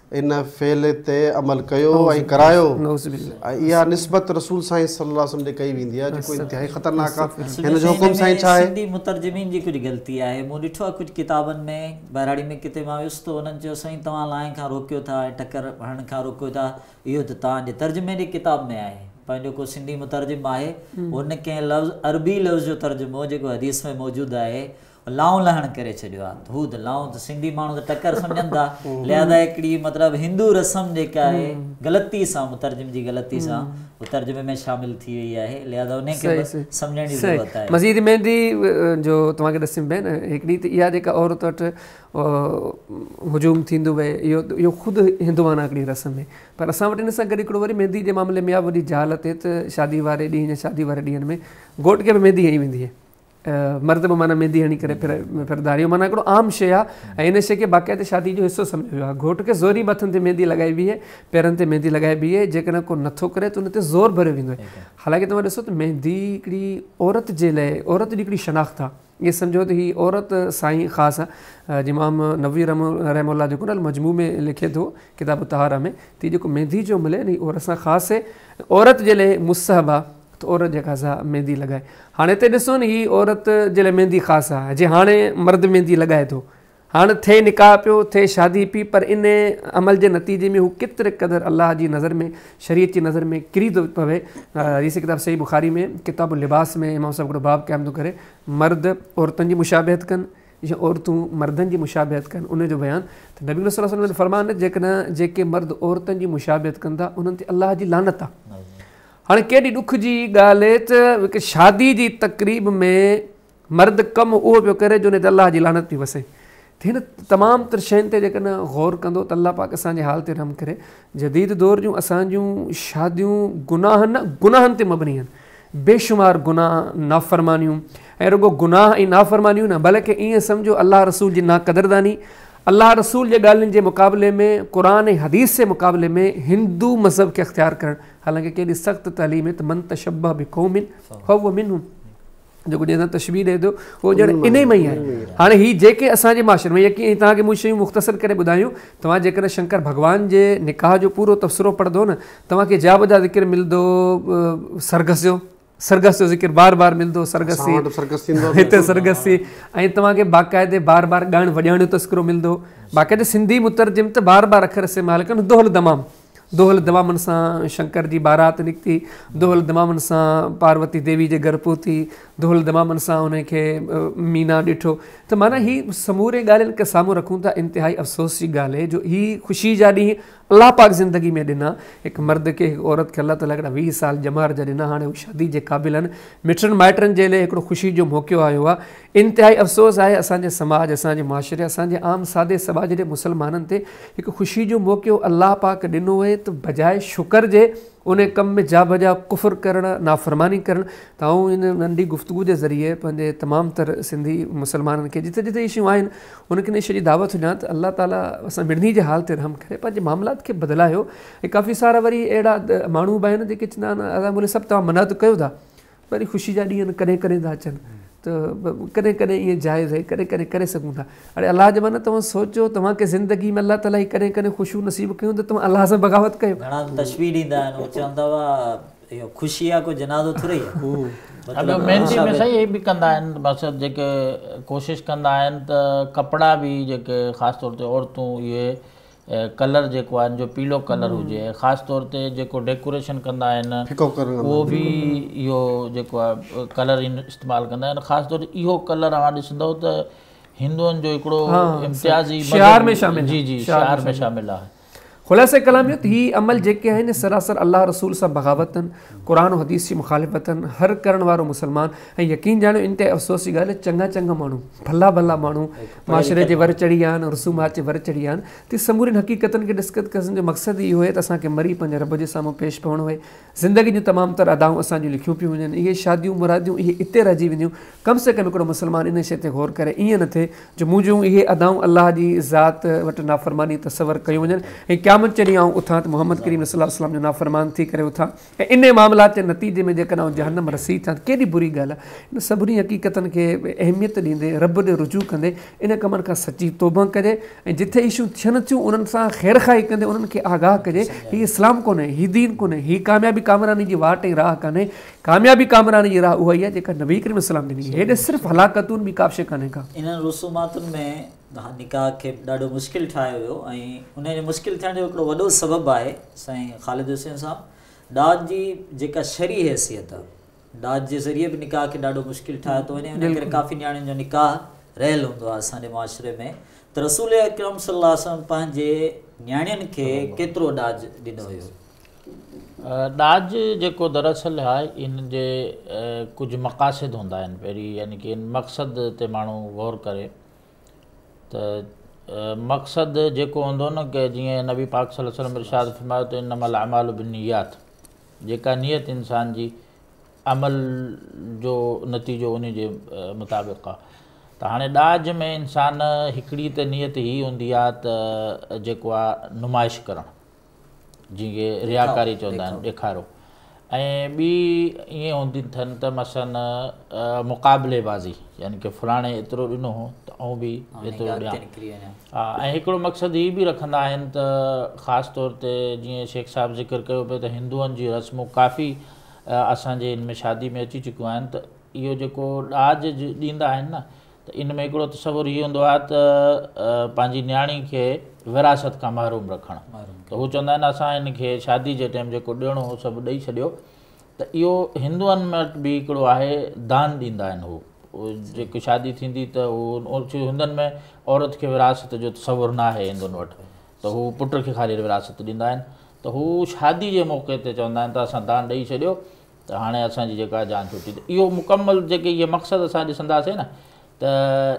इन फ़ेल ते अमल कयो ऐं करायो नौज़ुबिल्लाह। ऐं इहा निस्बत रसूल साईं सल्लल्लाहु अलैहि वसल्लम ॾे कई वेंदी आहे जेको इंतिहाई ख़तरनाक आहे। हिन जो हुकुम साईं छा आहे? सिंधी मुतरजमीन जी कुझु ग़लती आहे। मूं ॾिठो आहे कुझु किताबनि में, बहिराड़ी में किथे मां वियुसि त उन्हनि चयो साईं तव्हां लाइन खां रोकियो था ऐं टकर हणण खां रोकियो था, इहो त तव्हांजे तर्जुमे जी किताब में आहे। पंहिंजो को सिंधी मुतरजिम आहे, उन कंहिं लफ़्ज़ अरबी लफ़्ज़ जो तर्जुमो जेको हदीस में मौजूदु आहे लाऊं लहण करे छॾियो आहे। हू त लाऊं त सिंधी माण्हू त टकर सम्झनि था, लिहाज़ा हिकिड़ी मतिलबु हिंदू रस्म जेका आहे ग़लती सां, मुतरजिम जी ग़लती सां उहो तर्जुमे में शामिल थी वई आहे, लिहाज़ा उनखे सम्झण जी ज़रूरत आहे। मज़ीद मेहंदी जो तव्हांखे ॾिसम पिए न, हिकिड़ी त इहा जेका औरत वटि हुजूम थींदो वए, इहो ख़ुदि हिंदुआना हिकिड़ी रस्म आहे। पर असां वटि इन सां गॾु हिकिड़ो वरी मेहंदी जे मामले में इहा वॾी ज़ाल थिए त शादी वारे ॾींहुं या शादी वारे ॾींहंनि में घोट खे बि मेहंदी हणी वेंदी आहे, मर्द बि माना मेहंदी हणी करे फिरंदा आहियूं, माना हिकिड़ो आम शइ आहे। ऐं इन शइ खे बाक़ाइदे शादी जो हिसो सम्झो वियो आहे। घोट खे ज़ोरी मथनि ते मेहंदी लॻाइबी आहे, पेरनि ते मेहंदी लॻाइबी आहे, जेकॾहिं को नथो करे त उन ते ज़ोर भरियो वेंदो आहे। हालांकि तव्हां ॾिसो त मेहंदी हिकिड़ी औरत जे लाइ, औरत जी हिकिड़ी शनाख़्त आहे। इहे सम्झो त हीअ औरत साईं ख़ासि आहे। इमाम नवी रहमहुल्लाह जेको न मजमू में लिखे थो किताब तहारा में, त जेको मेहंदी जो मिले न औरत सां ख़ासि आहे, औरत जे लाइ मुस्तहब आहे त औरत जेका सा मेहंदी लॻाए। हाणे हिते ॾिसो न, हीअ औरत जे लाइ मेहंदी ख़ासि आहे। जे हाणे मर्द मेहंदी लॻाए थो, हाणे थिए निकाह पियो, थिए शादी पई, पर इन अमल जे नतीजे में हू केतिरे क़दुरु अलाह जी नज़र में, शरीयत जी नज़र में किरी थो पवे। हीअ किताब सही बुखारी में किताब लिबास में इमाम साहिबु हिकिड़ो बाब क़ाइमु थो करे, मर्द औरतुनि जी मुशाबिहत कनि या औरतूं मर्दनि जी मुशाबिहत कनि, उनजो बयानु। त नबी सल्लल्लाहु अलैहि वसल्लम फरमान, जेकॾहिं जेके मर्द औरतुनि जी मुशाबिहत कनि था उन्हनि ते अलाह जी लानत आहे। हाणे केॾी ॾुख जी ॻाल्हि आहे त हिकु शादी जी तक़रीब में मर्द कमु उहो पियो करे जो उन ते अलाह जी लानत पई वसे। त हिन तमामु तर शयुनि ते जेकॾहिं गौर कंदो त अलाह पाक असांजे हाल ते रहम करे। जदीद दौर जूं असांजूं शादियूं गुनाहनि ते मबनी आहिनि, बेशुमार गुनाह, नाफ़रमानियूं, ऐं रुगो गुनाह ऐं नाफ़रमानियूं न, बल्कि ईअं सम्झो अलाह रसूल जी नाक़दरदानी, अलाह रसूल जे ॻाल्हियुनि जे मुक़ाबले में, क़ुरान ऐं हदीस जे मुक़ाबले में हिंदू मज़हब खे अख़्तियार करणु। हालांकि केॾी सख़्तु तालीम आहे त मन तशब्बह बिक़ौमिन फहुव मिनहुम, जेको ॼण तशबीह ॾिए थो उहो ॼण इन में ई आहे। हाणे हीअ जेके असांजे माशरे में यकीन तव्हांखे मूं शयूं मुख़्तसर करे ॿुधायूं, तव्हां जेकॾहिं शंकर भॻवान जे निकाह जो पूरो तबसरो पढ़ंदो न, तव्हांखे जाब जा ज़िक्र मिलंदो, सरगस जो ज़िक्र बार बार मिलंदो, हिते सरगसी, ऐं तव्हांखे बाक़ाइदे बार बार ॻाइणु वॼाइण जो तस्करो मिलंदो। बाक़ाइदे सिंधी मुतरजिम त बार बार अखर इस्तेमालु कनि, दोहल दमाम, दोहल दमामनि सां शंकर जी बारात निकिती, दोहल दमामनि सां पार्वती देवी जे घर पहुती, दोहल दमामनि सां उनखे मीना ॾिठो। त माना हीअ समूरे ॻाल्हियुनि खे साम्हूं रखूं था, इंतिहाई अफ़सोस जी ॻाल्हि आहे जो हीअ ख़ुशी जा ॾींहं अलाह पाक ज़िंदगी में ॾिना। हिकु मर्द खे, हिकु औरत खे अलाह ताला हिकिड़ा 20 साल जमार जा ॾिना, हाणे हू शादी जे क़ाबिल आहिनि, मिटनि माइटनि जे लाइ हिकिड़ो ख़ुशी जो मौक़ो आयो आहे। इंतिहाई अफ़सोस आहे असांजे समाज, असांजे माशरे, असांजे आम सादे समाज जे मुसलमाननि ते हिकु ख़ुशी जो मौक़ो अलाह पाक ॾिनो आहे, त बजाए शुक्र जे उन कम में जा बजा कुफ़र करणु, नाफ़रमानी करणु। त आऊं इन नंढी गुफ़्तगू जे ज़रिए पंहिंजे तमामु तर सिंधी मुसलमाननि खे जिते जिते इशूं आहिनि उनखे इन शइ जी दावत ॾियां त अलाह ताला असां मिड़नी जे हाल ते रहम करे पंहिंजे मामलात खे बदिलायो। ऐं काफ़ी सारा वरी अहिड़ा माण्हू बि आहिनि जेके चवंदा आहिनि असां बोले सभु तव्हां मना त कयो था, वरी ख़ुशी जा ॾींहं कॾहिं कॾहिं था अचनि, त कॾहिं कॾहिं ईअं जाइज़ आहे, कॾहिं कॾहिं करे सघूं था। हाणे अलाह जे माना तव्हां सोचो, तव्हांखे ज़िंदगी में अलाह ताला कॾहिं कॾहिं ख़ुशियूं नसीब कयूं त तव्हां अलाह सां बग़ावत कयो। घणा तशबीह ॾींदा आहिनि, उहे चवंदा हुआ इहो ख़ुशी आहे, कोई जनाज़ो थोरी आहे। मेहंदी में साईं हे बि कंदा आहिनि, मक़सदु जेके कोशिशि कंदा आहिनि त कपिड़ा बि जेके ख़ासि तौर ते औरतूं इहे कलर जेको आहे जो पीलो कलर हुजे, ख़ासि तौर ते जेको डेकोरेशन कंदा आहिनि उहो बि इहो जेको आहे कलर इस्तेमालु कंदा आहिनि। ख़ासि तौर ते इहो कलर तव्हां ॾिसंदव त हिंदुअनि जो हिकिड़ो इम्तियाज़ी शिआर में शामिल, जी जी शिआर में शामिल आहे। ख़ुलासे कलाम इहो त हीअ अमल जेके आहिनि सरासर अलाह रसूल सां बग़ावतनि, क़ुरान हदीस जी मुखालिफ़तनि, हर करण वारो मुसलमान। ऐं यकीन ॼाणो इन ते अफ़सोस जी ॻाल्हि, चङा चङा माण्हू, भला भला माण्हू माशरे जे वर चढ़ी विया आहिनि, रसूमात जे वर चढ़ी विया आहिनि। त समूरिन हक़ीक़तनि खे डिस्कस करण जो मक़सदु इहो आहे त असांखे मरी पंहिंजे रब जे साम्हूं पेश पवणो आहे। ज़िंदगी जूं तमामु तर अदाऊं असांजूं लिखियूं पियूं वञनि, इहे शादियूं मुरादियूं इहे हिते रहिजी वेंदियूं। कम से कम हिकिड़ो मुसलमान इन शइ ते गौर करे, ईअं न थिए जो मुंहिंजूं इहे अदाऊं अलाह जी ज़ात वटि नाफ़रमानी तसवर कयूं वञनि ऐं क़यामत चढ़ी ऐं उथां त मोहम्मद करीम सल्लल्लाहु अलैहि वसल्लम जो नाफ़रमान थी करे उथां ऐं इन मामलात जे नतीजे में जेकॾहिं आउं जहन्नम रसी थियां त केॾी बुरी ॻाल्हि आहे। इन सभिनी हक़ीक़तनि खे अहमियत ॾींदे रब ॾे रुजू कंदे इन कमनि खां सची तौबा कजे ऐं जिथे इशू थियनि थियूं उन्हनि सां ख़ैर खाई कंदे उन्हनि खे आगाह कजे हीउ इस्लाम कोन्हे, हीउ दीन कोन्हे, हीउ कामयाबी कामरानी जी वाट ऐं राह कान्हे। कामयाबी कामरानी जी राह उहा ई आहे जेका नबी करीम सल्लल्लाहु अलैहि वसल्लम ॾिनी। हेॾे सिर्फ़ु हलाकतुनि बि का बि शइ कान्हे का। इन्हनि रसूमातुनि में निकाह खे ॾाढो मुश्किल ठाहियो वियो ऐं उनजो मुश्किल थियण जो हिकिड़ो वॾो सबबु आहे साईं ख़ालिद हुसैन साहब दाज जी जेका शरी हैसियत आहे, दाज जे ज़रिए बि निकाह खे ॾाढो मुश्किल ठाहियो थो वञे। इन करे काफ़ी नियाणियुनि जो निकाह रहियल हूंदो आहे असांजे मुआशिरे में। त रसूल अकरम सल्लल्लाहु अलैहि वसल्लम पंहिंजे नियाणियुनि खे केतिरो ॾाज ॾिनो हुयो? ॾाज जेको दरअसल आहे इन जे कुझु मक़ासिद हूंदा आहिनि। पहिरीं यानी कि इन मक़सद ते माण्हू गौर करे त मक़सदु जेको हूंदो न कि जीअं नबी पाक सल्लल्लाहु अलैहि वसल्लम इरशाद फरमायो त इन्नमल अमालु बिन्नियात, जेका नियत इंसान जी अमल जो नतीजो उन जे मुताबिक़ आहे। त हाणे ॾाज में इंसान हिकिड़ी त नियत ई हूंदी आहे त जेको आहे नुमाइश करणु, जीअं रियाकारी चवंदा आहिनि, ॾेखारो। ऐं ॿी ईअं हूंदी अथनि त मसलन मुक़ाबलेबाज़ी, यानी कि फलाणे एतिरो ॾिनो हो त आउं बि एतिरो ॾियां। हा, ऐं हिकिड़ो मक़सदु हीअ बि रखंदा आहिनि त ख़ासि तौर ते जीअं शेख साहिबु ज़िक्र कयो पियो त हिंदुअनि जी रस्मूं काफ़ी असांजे इन में शादी में अची चुकियूं आहिनि। त इहो जेको ॾाज ॾींदा आहिनि न, त इन में हिकिड़ो तसवुरु हीअ हूंदो आहे त पंहिंजी नियाणी खे विरासत खां महरूम रखणु। त हू चवंदा आहिनि असां हिन खे शादी जे टाइम जेको ॾियणो हो सभु ॾेई छॾियो। त इहो हिंदुअनि में बि हिकिड़ो आहे, दान ॾींदा आहिनि हू जेकी शादी थींदी त हू हिंदुनि में औरत खे विरासत जो तसवुरु न आहे हिंदुनि वटि, त हू पुट खे ख़ाली विरासत ॾींदा आहिनि। त हू शादी जे मौक़े ते चवंदा आहिनि त असां दान ॾेई छॾियो त हाणे असांजी जेका जान छुटी। त इहो मुकमल जेके इहे मक़सदु असां ॾिसंदासीं न, त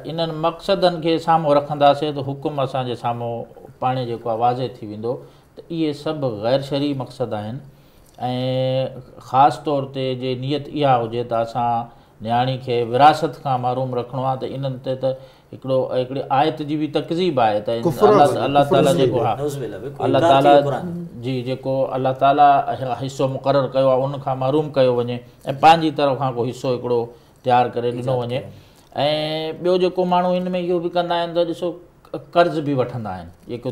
इन्हनि मक़सदनि खे साम्हूं रखंदासीं त हुकुम असांजे साम्हूं पाणे जेको आहे वाज़े थी वेंदो त इहे सभु ग़ैर शरई मक़सद आहिनि। ऐं ख़ासि तौर ते जे नियत इहा हुजे त असां नियाणी खे विरासत खां महरूम रखिणो आहे, त इन्हनि ते त हिकिड़ी आयत जी बि तकज़ीब आहे त अलाह ताला जेको आहे अलाह ताला जी जेको अलाह ताला हिसो मुक़ररु कयो आहे उनखां महरूम कयो वञे ऐं पंहिंजी तरफ़ खां को हिसो हिकिड़ो तयारु करे ॾिनो वञे। ऐं ॿियो जेको माण्हू हिन में इहो बि कंदा आहिनि त ॾिसो कर्ज़ बि वठंदा आहिनि, जेको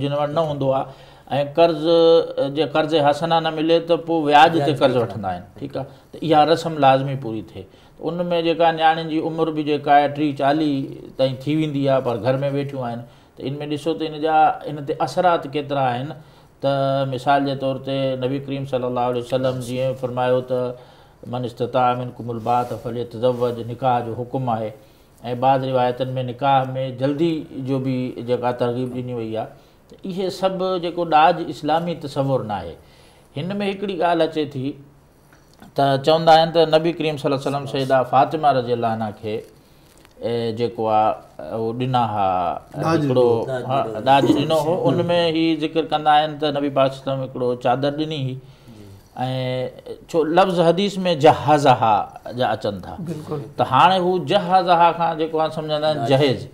जिन वटि न हूंदो आहे, ऐं कर्ज़ हसना न मिले त पोइ व्याज ते कर्ज़ु वठंदा आहिनि। ठीकु आहे, त इहा रस्म लाज़मी पूरी थिए। उन में जेका नियाणियुनि जी उमिरि बि जेका आहे 30-40 ताईं थी वेंदी आहे, पर घर में वेठियूं आहिनि। त इन में ॾिसो त इन ते असरात केतिरा आहिनि। त मिसाल जे तौर ते नबी करीम सल्लल्लाहु अलैहि वसल्लम जीअं फरमायो त मन इस्तता मिनकुमुल बात फलियतज़व्वज, निकाह जो हुकुम आहे। ऐं बाद रिवायतनि में निकाह में जल्दी जो बि जेका तरग़ीब ॾिनी वई आहे। त इहे सभु जेको ॾाज इस्लामी तसवुरु न आहे। हिन में हिकिड़ी ॻाल्हि अचे थी त चवंदा आहिनि त नबी करीम सल्लल्लाहु अलैहि वसल्लम सैयदा फातिमा रज़ियल्लाहु अन्हा खे जेको आहे उहो ॾिना हा, हिकिड़ो ॾाज ॾिनो हो। उन में हीअ ज़िक्र कंदा आहिनि त नबी पाक सल्लल्लाहु अलैहि वसल्लम हिकिड़ो चादर ॾिनी हुई। ऐं छो लफ़्ज़ हदीस में जहाज़हा जा अचनि था, त हाणे हू जहाज़हा खां जेको आहे सम्झंदा आहिनि जहेज़।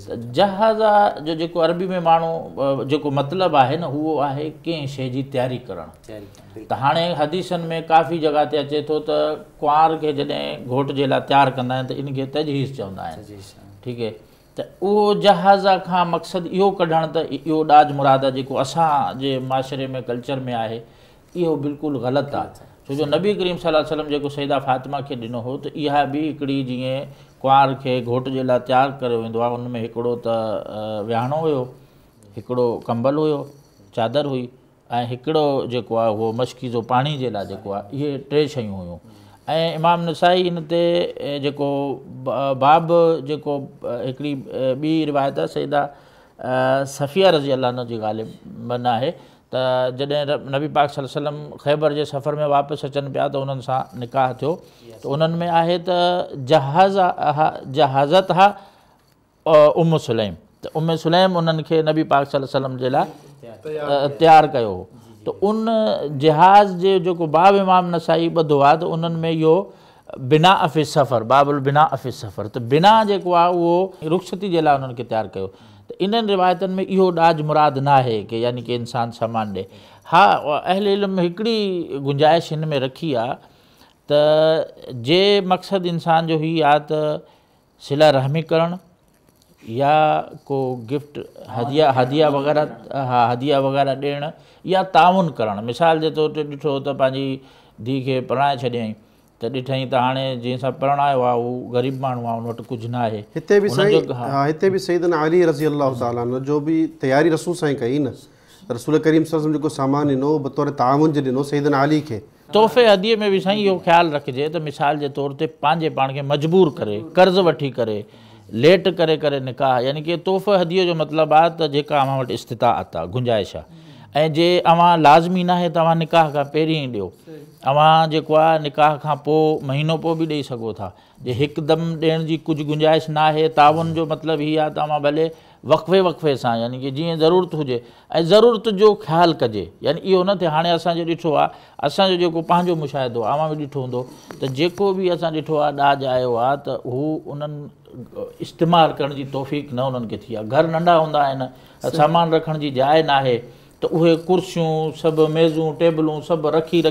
त जहाज़ा जो जेको अरबी में माण्हू जेको मतिलबु आहे न, उहो आहे कंहिं शइ जी तयारी करणु। त हाणे हदीसनि में काफ़ी जॻह ते अचे थो त कुंवार खे जॾहिं घोट जे लाइ तयारु कंदा आहिनि त इनखे तजहीज़ चवंदा आहिनि। ठीकु आहे, त उहो जहाज़ खां मक़सदु इहो कढणु त इहो ॾाज मुराद आहे जेको असांजे माशरे में कल्चर में आहे, इहो बिल्कुलु ग़लति आहे। छो जो नबी करीम सल्लल्लाहु अलैहि वसल्लम जेको सैयदा फातिमा खे ॾिनो हो, त इहा बि हिकिड़ी जीअं कुंवार खे घोट जे लाइ तयारु कयो वेंदो आहे, उन में हिकिड़ो त विहाणो हुयो, हिकिड़ो कंबल हुयो, चादर हुई, ऐं हिकिड़ो जेको आहे उहो मशकीज़ो पाणी जे लाइ जेको आहे, इहे 3 शयूं हुयूं। ऐं इमाम नसाई इन ते जेको बाब जेको हिकिड़ी ॿी रिवायत आहे सैयदा सफ़िया रज़ियल्लाहु अन्हा जी ग़ालिबन आहे त जॾहिं नबी पाक सल्लल्लाहु अलैहि वसल्लम ख़ैबर जे सफ़र में वापसि अचनि पिया त उन्हनि सां निकाह थियो। त उन्हनि में आहे त जहाज़त हा उम्म सुलैम, त उम्म सुलैम उन्हनि खे नबी पाक सल्लल्लाहु अलैहि वसल्लम जे लाइ तयारु कयो हो। त उन जहाज़ जे जेको बाब इमाम नसाई ॿधो आहे त उन्हनि में इहो बिना अफ़िस सफ़र, बाबुल बिना अफ़िस सफ़र, त बिना जेको आहे उहो रुख़्सती जे लाइ उन्हनि खे तयारु कयो। त इन्हनि रिवायतनि में इहो ॾाज मुराद न आहे की यानी कि इंसानु सामान ॾिए। हा, अहले इल्म हिकिड़ी गुंजाइश हिन में रखी आहे त जे मक़सदु इंसान जो ही आहे त सिला रहमी करणु या को गिफ्ट हदिया वग़ैरह, हा हदिया वग़ैरह ॾियणु या ताउन करणु। मिसाल जे तौर ते ॾिठो त पंहिंजी धीउ खे पढ़ाए छॾियईं त ॾिठईं त हाणे जंहिंसां पढ़ायो आहे उहो ग़रीब माण्हू आहे, उन वटि कुझु न आहे। हिते बि सईदना अली रज़ी अल्लाह ताला अन्हु जो बि तयारी रसूल साईं कई न, रसूल करीम सल्लल्लाहु अलैहि वसल्लम जेको सामान ॾिनो बतौर ताउन जे ॾिनो सईदना अली खे। तोहफ़े हदीअ में बि साईं इहो ख़्यालु रखिजे त मिसाल जे तौर ते पंहिंजे पाण खे मजबूर करे, कर्ज़ वठी करे, लेट करे करे निकाह, यानी कि तोहफ़े हदीअ जो मतिलबु आहे त जेका अव्हां वटि इस्तिताअत आहे, गुंजाइश आहे। ऐं जे अव्हां लाज़मी न आहे त अव्हां निकाह खां पहिरीं ई ॾियो। अव्हां जेको आहे निकाह खां पोइ महीनो पोइ बि ॾेई सघो था। जे हिकदमि ॾियण जी कुझु गुंजाइश न आहे, ताउन जो मतिलबु हीअ आहे त अव्हां भले वक़्फ़े वक़्फ़े सां, यानी कि जीअं ज़रूरत हुजे ऐं ज़रूरत जो ख़्यालु कजे। यानी इहो न थिए हाणे असांजो ॾिठो आहे, असांजो जेको पंहिंजो मुशाहिदो आहे, अव्हां बि ॾिठो हूंदो त जेको बि असां ॾिठो आहे ॾाज आयो आहे त हू उन्हनि इस्तेमालु करण जी तौफ़ीक़ न उन्हनि खे थी आहे। घर नंढा हूंदा आहिनि, सामान रखण जी जाइ न आहे, त उहे कुर्सियूं सभु मेज़ूं टेबलूं सभु रखी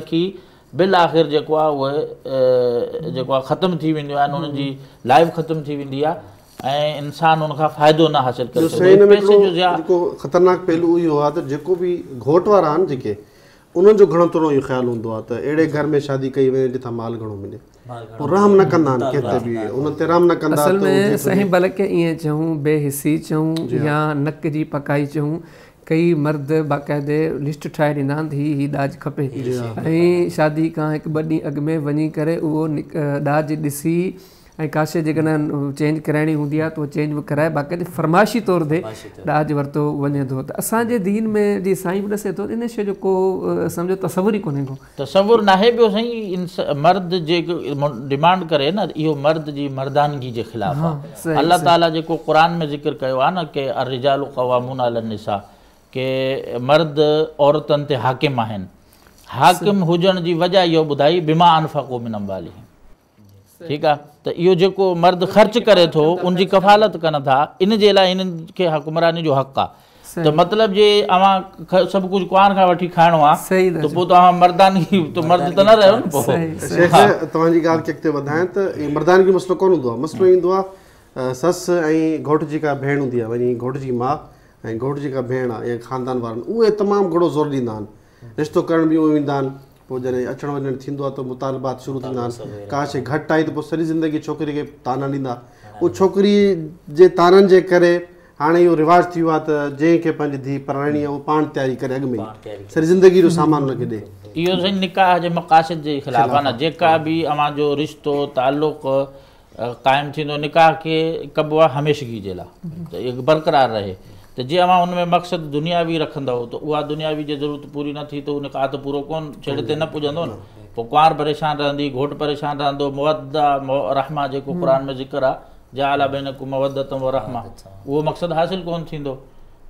बिल आख़िर जेको आहे उहे जेको आहे ख़तमु थी वेंदियूं आहिनि, उन्हनि जी लाइफ ख़तमु थी वेंदी आहे ऐं इंसानु उनखां फ़ाइदो न हासिलु करे सघे। जेको ख़तरनाक पहलू इहो आहे त जेको बि घोट वारा आहिनि जेके, उन्हनि जो घणो थोरो इहो ख़्यालु हूंदो आहे त अहिड़े घर में शादी कई वञे जिथां माल घणो मिले, पोइ रहम न कंदा आहिनि, कंहिं ते बि उन्हनि ते रहम न कंदा। असल में साईं बल्कि ईअं चऊं, बेहिसी चऊं या नक जी पकाई चऊं, कई मर्द बाक़ाइदे लिस्ट ठाहे ॾींदा आहिनि हीअ ॾाज खपे ऐं शादी खां हिकु ॿ ॾींहं अॻु में वञी करे उहो ॾाज ॾिसी ऐं काशे जेकॾहिं चेंज कराइणी हूंदी आहे त उहो चेंज बि कराए बाक़ाइदे फरमाइशी तौर ते ॾाज वरितो वञे थो। त असांजे दीन में जीअं साईं बि ॾसे थो इन शइ जो को सम्झो तसवुर ई कोन्हे को, तसवुर नाहे। ॿियो साईं मर्द जेको डिमांड करे न, इहो मर्द जी मर्दानगी जे ख़िलाफ़ आहे। अल्लाह ताला जेको क़ुर में ज़िक्र कयो आहे न कि अर्रिजालु क़वामून अलन निसा, के मर्द औरतुनि ते हाकिम आहिनि। हाकिम हुजण जी वजह इहो ॿुधाई बिमा अनफ़क़ू मिन अम्वालिहिम, ठीकु आहे। त इहो जेको मर्द ख़र्च करे थो उनजी कफ़ालत कनि था, इन जे लाइ इन्हनि खे हुक्मरानी जो हक़ आहे। त मतिलबु जे अव्हां सभु कुझु कुआन खां वठी खाइणो आहे त पोइ तव्हां मर्दानगी त मर्द त न रहियो न। पोइ तव्हांजी ॻाल्हि खे अॻिते वधायां त इहो मर्दानगी मसइलो कोन हूंदो आहे। मसइलो ईंदो आहे ससु ऐं घोट जी का भेण हूंदी आहे, वञी घोट जी माउ ऐं घोट जी का भेण आहे या ख़ानदान वारनि, उहे तमामु घणो ज़ोर ॾींदा आहिनि, रिश्तो करण बि उहे ईंदा आहिनि। पोइ जॾहिं अचण वञणु थींदो आहे त मुतालबात शुरू थींदा आहिनि, का शइ घटि आई त पोइ सॼी ज़िंदगी छोकिरी खे ताना ॾींदा। उहो छोकिरी जे ताननि जे करे हाणे इहो रिवाज़ थी वियो आहे त जंहिंखे पंहिंजी धीउ पढ़ाइणी आहे उहो पाण तयारी करे अॻु में सॼी ज़िंदगी जो सामान हुनखे ॾे। इहो साईं निकाह जे मक़ासिद जे ख़िलाफ़ आहे न। जेका बि अव्हां जो रिश्तो ताल्लुक़ क़ाइमु थींदो, निकाह खे कबो आहे हमेशगी जे लाइ त इहो बरक़रार रहे। त जे अव्हां उन में मक़सदु दुनियावी रखंदव त उहा दुनियावी जी ज़रूरत पूरी न थी त उन निकाह त पूरो कोन छेड़े ते न पुॼंदो न। पोइ कुंवार परेशान रहंदी, घोट परेशान रहंदो। मुवद्दा रहमा जेको क़ुर में ज़िक्र आहे, जअल बैनकुम मवद्दतम व रहमा, उहो मक़सदु हासिलु कोन थींदो।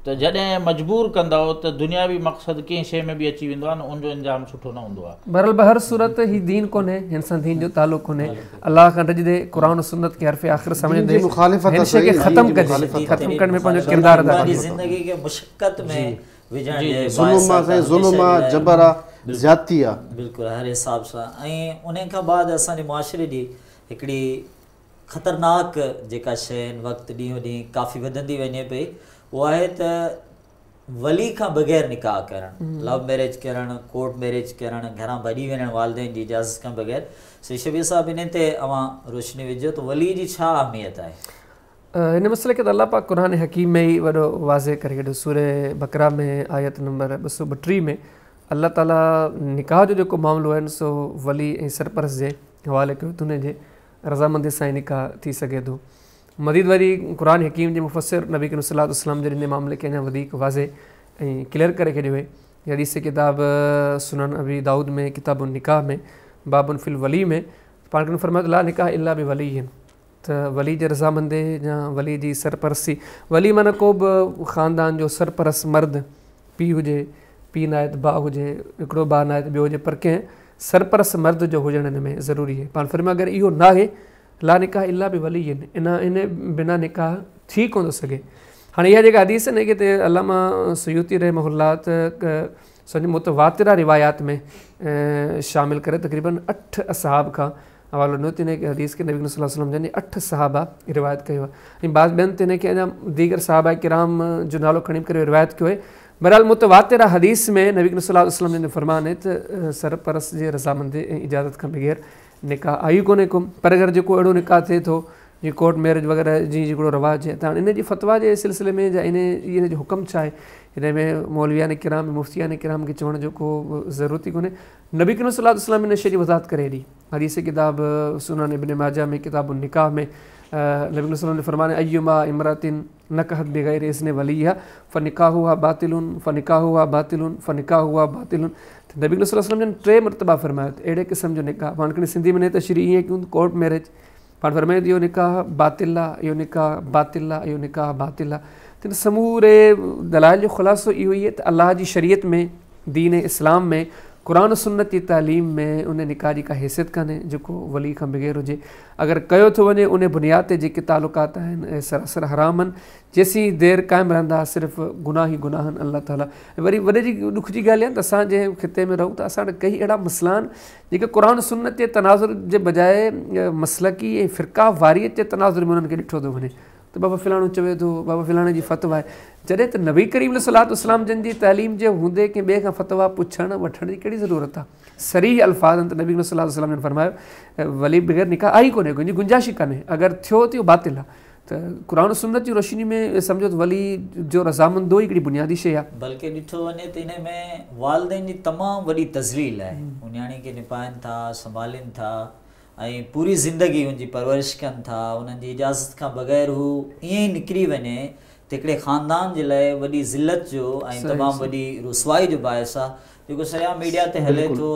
त जॾहिं मजबूर कंदव त दुनियावी मक़सदु कंहिं शइ में बि अची वेंदो आहे न, उनजो इंजाम सुठो न हूंदो आहे। बहरहाल बहर सूरत ही दीन कोन्हे, हिन सां दीन जो तालुक़ कोन्हे। अल्लाह खां डॼदे क़ुरान सुन्नत खे हर्फ़े आख़िर सम्झंदे हिन शइ खे ख़तमु कजे, ख़तमु करण में पंहिंजो किरदारु अदा करे। ज़िंदगी खे मुशक़त में विझण जे ज़ुल्म आहे, जबर आहे, ज़्यादती आहे, बिल्कुलु हर हिसाब सां। ऐं उन खां बाद असांजे मुआशिरे ॾी हिकिड़ी ख़तरनाक जेका शइ वक़्तु ॾींहों ॾींहुं काफ़ी वधंदी वञे पई, उहा आहे त वली खां बग़ैर निकाह करणु, लव मैरिज करणु, कोर्ट मैरिज करणु, घरां भॼी वञणु वालिदैन जी इजाज़त खां बग़ैर। शबीर साहब इन ते अव्हां रोशनी विझो त वली जी छा अहमियत आहे? हिन मसइले खे त अल्लाह पाक क़ुर हकीम में ई वॾो वाज़े करे छॾियो। सूरे बकरा में आयत नंबर 232 में अल्लाह ताला निकाह जो जेको मामिलो आहे सो वली ऐं सरपरस्त जे हवाले कयो, तुने जे रज़ामंदी सां ई निकाह थी सघे थो। मज़ीद वरी क़ुर हकीम जे मुफ़सिर नबी करीम सल्लल्लाहु अलैहि वसल्लम जे इन मामले खे अञा वधीक वाज़े ऐं क्लियर करे छॾियो आहे। हदीस किताब सुनन अबी दाऊद में किताब निकाह में बाबुन फिल वली में पाण खे फरमायो ला निकाह इल्ला बि वली आहिनि, त वली जे रज़ामंदे या वली जी सरपरस्ती। वली माना को बि ख़ानदान जो सरपरस्त मर्द, पीउ हुजे, पीउ नायत भाउ हुजे, हिकिड़ो भाउ नायत ॿियो हुजे, पर कंहिं सरपरस्त मर्द जो हुजणु हिन में ज़रूरी आहे। पाण फरमायो अगरि इहो न आहे ला निकाह इल्ला बि वली आहिनि, इन बिना निकाह थी कोन थो सघे। हाँ इहा जेका हदीस है कि अल्लामा सयूती रहमहुल्लाह सॼी मुतवातिरा रिवायात में शामिल करे तक़रीबन 8 असहाब खां हवालो ॾिनो त हिन हदीस के नबी सल्लल्लाहु अलैहि वसल्लम जन 8 सहाबा रिवायत कयो आहे ऐं बाज़ ॿियनि ते हिनखे अञा दीगर सहाबा किराम जो नालो खणी करे रिवायत कयो आहे। बहरहाल मुतवातिरा हदीस में नबी सल्लल्लाहु अलैहि वसल्लम जो फरमान है त सरपरस्त जे रज़ामंदी ऐं इजाज़त खां बग़ैर निकाह आई कोन्हे को। पर अगरि जेको अहिड़ो निकाह थिए थो जीअं कोर्ट मैरिज वग़ैरह जी हिकिड़ो रवाज आहे त हाणे इन जी फतवा जे सिलसिले में या इन जो हुकम छा आहे, हिन में मौलवियान किराम मुफ्तियान किराम खे चवण जो को ज़रूरत ई कोन्हे। नबी करीम सल्लल्लाहु अलैहि वसल्लम इन शइ जी वज़ाहत करे ॾी। हदीस किताब सुनन इब्न माजा में किताब निकाह में नबी वसल्लम ने फरमाया अय्युमा इमरातिन नकहत बिगैर इज़्नि वलिहा फनिकाहुहा बातिलुन फनिकाहुहा बातिलुन फनिकाहुहा बातिलुन। त नबी सल्लल्लाहु अलैहि वसल्लम ने 3 मरतबा फरमायो अहिड़े क़िस्म जो निकाह पाण खे सिंधी में न तशरीह ईअं कयूं कोर्ट मैरिज पाण फरमायो इहो निकाह बातिल आहे, इहो निकाह बातिल आहे, इहो निकाह बातिल आहे। त समूरे दलाइल जो ख़ुलासो इहो ई आहे त अल्लाह जी शरीयत में दीन इस्लाम में क़ुरान सुन्नत जी तालीम में उन निकाह जी का हैसियत कान्हे जेको वली खां बग़ैर हुजे। अगरि कयो थो वञे उन बुनियाद ते जेके तालुकात आहिनि ऐं सरासर हराम आहिनि जेसीं देरि क़ाइमु रहंदा सिर्फ़ु गुनाह ई गुनाह आहिनि अल्लाह ताला। वरी वॾे जी ॾुख जी ॻाल्हि आहे त असां जंहिं ख़िते में रहूं था असां वटि कई अहिड़ा मसइला आहिनि जेके क़ुरान सुन्नत जे तनाज़ुर जे बजाए मसलकी ऐं फ़िरका वारियत जे तनाज़ुर में उन्हनि खे ॾिठो थो वञे त बाबा फ़िलाणो चवे थो बाबा फ़िलाणे जी फ़तवा आहे, जॾहिं त नबी करीम सल्लल्लाहु अलैहि वसल्लम जन जी तालीम जे हूंदे कंहिं ॿिए खां फ़तवा पुछण वठण जी कहिड़ी ज़रूरत आहे। सरीह अल्फाज़ त नबी सल्लल्लाहु अलैहि वसल्लम ने फरमायो वली बग़ैर निकाह आई कोन्हे, कोई गुंजाइश ई कान्हे, अगरि थियो त इहो बातिल आहे। त क़ुरान सुन्नत जी रोशनी में सम्झो त वली जो रज़ामंदो ई हिकिड़ी बुनियादी शइ आहे। बल्कि ॾिठो वञे त इन में वालिदैन जी तमामु वॾी तज़लील आहे। नियाणी खे निभाइनि था, संभालिनि था ऐं पूरी ज़िंदगी हुनजी परवरिश कनि था, उन्हनि जी इजाज़त खां बग़ैर हू ईअं ई निकिरी वञे त हिकिड़े ख़ानदान जे लाइ वॾी ज़िलत जो ऐं तमामु वॾी रुसवाई जो बाहिस आहे जेको सॼा मीडिया ते हले थो।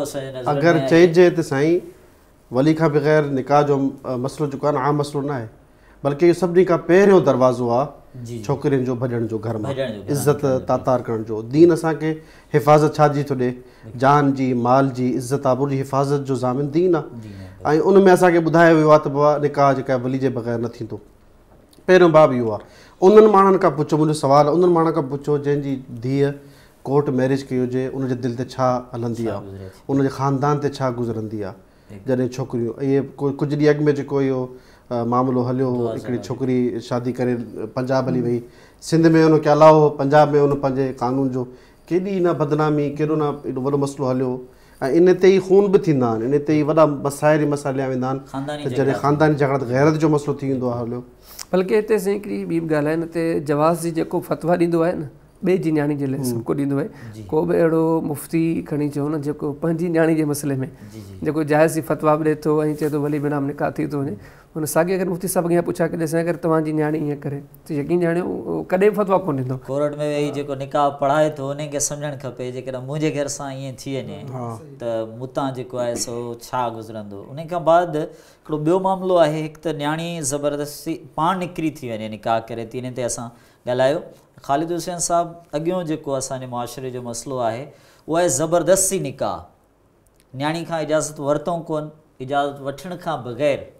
अगरि चइजे त साईं वली खां बग़ैर निकाह जो मसइलो जेको आहे न आम मसइलो न आहे, बल्कि इहो सभिनी खां पहिरियों दरवाज़ो आहे छोकिरियुनि जो भॼण जो, घर मां इज़त तातार करण जो। दीन असांखे हिफ़ाज़त छा जी थो ॾिए, जान जी, माल जी, इज़त आबरू जी हिफ़ाज़त जो ज़ामिन दीन आहे। ऐं उन में असांखे ॿुधायो वियो आहे त बाबा निकाह जेका वली जे बग़ैर न थींदो। पहिरियों बाब इहो आहे। उन्हनि माण्हुनि खां पुछो, मुंहिंजो सुवालु आहे, उन्हनि माण्हुनि खां पुछो जंहिंजी धीअ कोर्ट मैरिज कई हुजे उनजे दिलि ते छा हलंदी आहे, उनजे ख़ानदान ते छा गुज़रंदी आहे। जॾहिं छोकिरियूं इहे कुझु ॾींहं अॻु में जेको इहो मामिलो हलियो, हिकिड़ी छोकिरी शादी करे पंजाब हली वई, सिंध में उनखे अलाओ, पंजाब में उन पंहिंजे कानून जो केॾी न बदनामी, केॾो न एॾो वॾो मसइलो हलियो। ऐं इन ते ई खून बि थींदा आहिनि, इन ते ई वॾा मसाइल मसाइलिया वेंदा आहिनि। जॾहिं ख़ानदानी झगड़ा गैरत जो मसइलो थी वेंदो आहे हलियो। बल्कि हिते साईं हिकिड़ी ॿी बि ॻाल्हि आहे, हिन ते जवाज़ जी जेको फ़तवा ॾींदो आहे न ॿिए जी न्याणी जे लाइ सबको ॾींदो आहे, को बि अहिड़ो मुफ़्ती खणी चयो न जेको पंहिंजी न्याणी जे मसइले में जेको जाइज़ फ़तवा बि ॾिए थो ऐं चए थो वली बिना निकाह थी थो वञे, हुन साॻे अगरि मुफ़्ती साहिब खे पुछा की ॾिसां अगरि तव्हांजी न्याणी ईअं करे त यकीन ॼाणियो कॾहिं बि फ़तवा कोन ॾींदो। कोर्ट में वेही जेको निकाह पढ़ाए थो उनखे सम्झणु खपे जेकॾहिं मुंहिंजे घर सां ईअं थी वञे त मूंतां जेको आहे सो छा गुज़रंदो। उन खां बाद हिकिड़ो ॿियो मामिलो आहे, हिकु त न्याणी ज़बरदस्ती पाण निकिरी थी वञे निकाह करे थी, इन ते असां ॻाल्हायो। ख़ालिद हुसैन साहिबु अॻियों जेको असांजे मुआशिरे जो मसइलो आहे उहो आहे ज़बरदस्ती निकाह। न्याणी खां इजाज़त वरितऊं कोन, इजाज़त वठण खां बग़ैर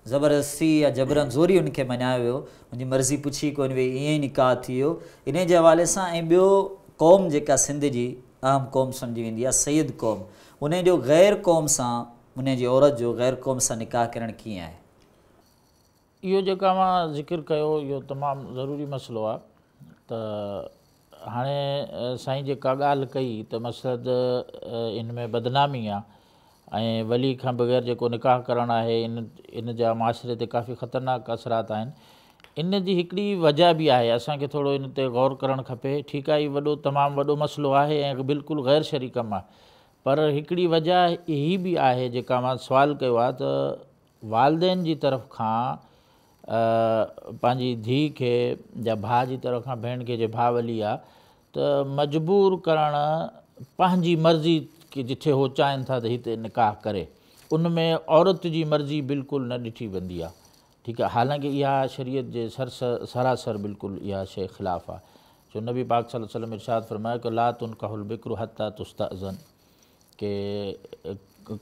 ज़बरदस्ती या जबरन ज़ोरी उनखे मञायो वियो, मुंहिंजी मर्ज़ी पुछी कोन वई, ईअं ई निकाह थी वियो। इन जे हवाले सां ऐं ॿियो क़ौम जेका सिंध जी अहम क़ौम सम्झी वेंदी आहे सैयद क़ौम, उन जो ग़ैर क़ौम सां उन जी औरत जो ग़ैर क़ौम सां निकाह करणु कीअं आहे? इहो जेका मां ज़िक्र कयो इहो तमामु ज़रूरी मसइलो आहे। त हाणे साईं जेका ॻाल्हि कई त मक़सदु इन में बदनामी आहे ऐं वली खां बग़ैर जेको निकाह करणु आहे इन जा माशरे ते काफ़ी ख़तरनाक असरात आहिनि। इन जी हिकिड़ी वजह बि आहे, असांखे थोरो इन ते गौर करणु खपे। ठीकु आहे, इहो तमामु वॾो मसइलो आहे ऐं बिल्कुलु ग़ैर शरी कमु आहे, पर हिकिड़ी वजह इहा बि आहे जेका मां सुवालु कयो आहे त वालदेन जी तरफ़ खां पंहिंजी धीउ खे या भाउ जी तरफ़ खां भेण खे जे भाउ वली आहे त मजबूर करणु पंहिंजी मर्ज़ी की जिथे हो चाहिनि था त हिते निकाह करे, उन में औरत जी मर्ज़ी बिल्कुलु न ॾिठी वेंदी आहे। ठीकु आहे, हालांकि इहा शरीयत जे सरासर बिल्कुलु इहा शइ ख़िलाफ़ु आहे। छो नबी पाक सल्लल्लाहु अलैहि वसल्लम इरशाद फरमायो कि ला तुनकाहुल बिक्रु हत्ता तुस्तअज़न, के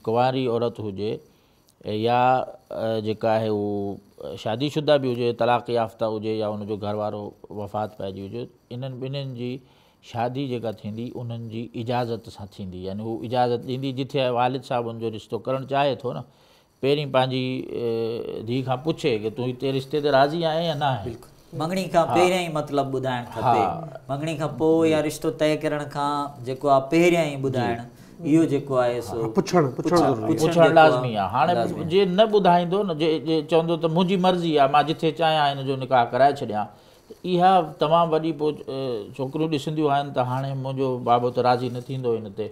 कुंवारी औरत हुजे या जेका आहे उहो शादीशुदा बि हुजे, तलाक़ याफ़्ता हुजे या उनजो घरवारो वफ़ात पइजी हुजे, इन्हनि ॿिन्हिनि जी शादी जेका थींदी उन्हनि जी इजाज़त सां थींदी, यानी हू इजाज़त ॾींदी जिथे वालिद साहिबु उनजो रिश्तो करणु चाहे थो न, पहिरीं पंहिंजी धीउ खां पुछे की तूं हिते रिश्ते ते राज़ी आहे या न आहे। मंगणी खां पहिरियां ई मतिलबु ॿुधाइणु खपे, मंगणी खां पोइ या रिश्तो तय करण खां जेको आहे पहिरियां ई ॿुधाइणु, इहो जेको आहे सो पुछणु लाज़मी आहे। हाणे जे न ॿुधाईंदो न, जे चवंदो त मुंहिंजी मर्ज़ी आहे, मां जिथे चाहियां हिन जो निकाह कराए छॾियां, त इहा तमामु वॾी पोइ छोकिरियूं ॾिसंदियूं आहिनि त हाणे मुंहिंजो बाबो त राज़ी न थींदो हिन ते,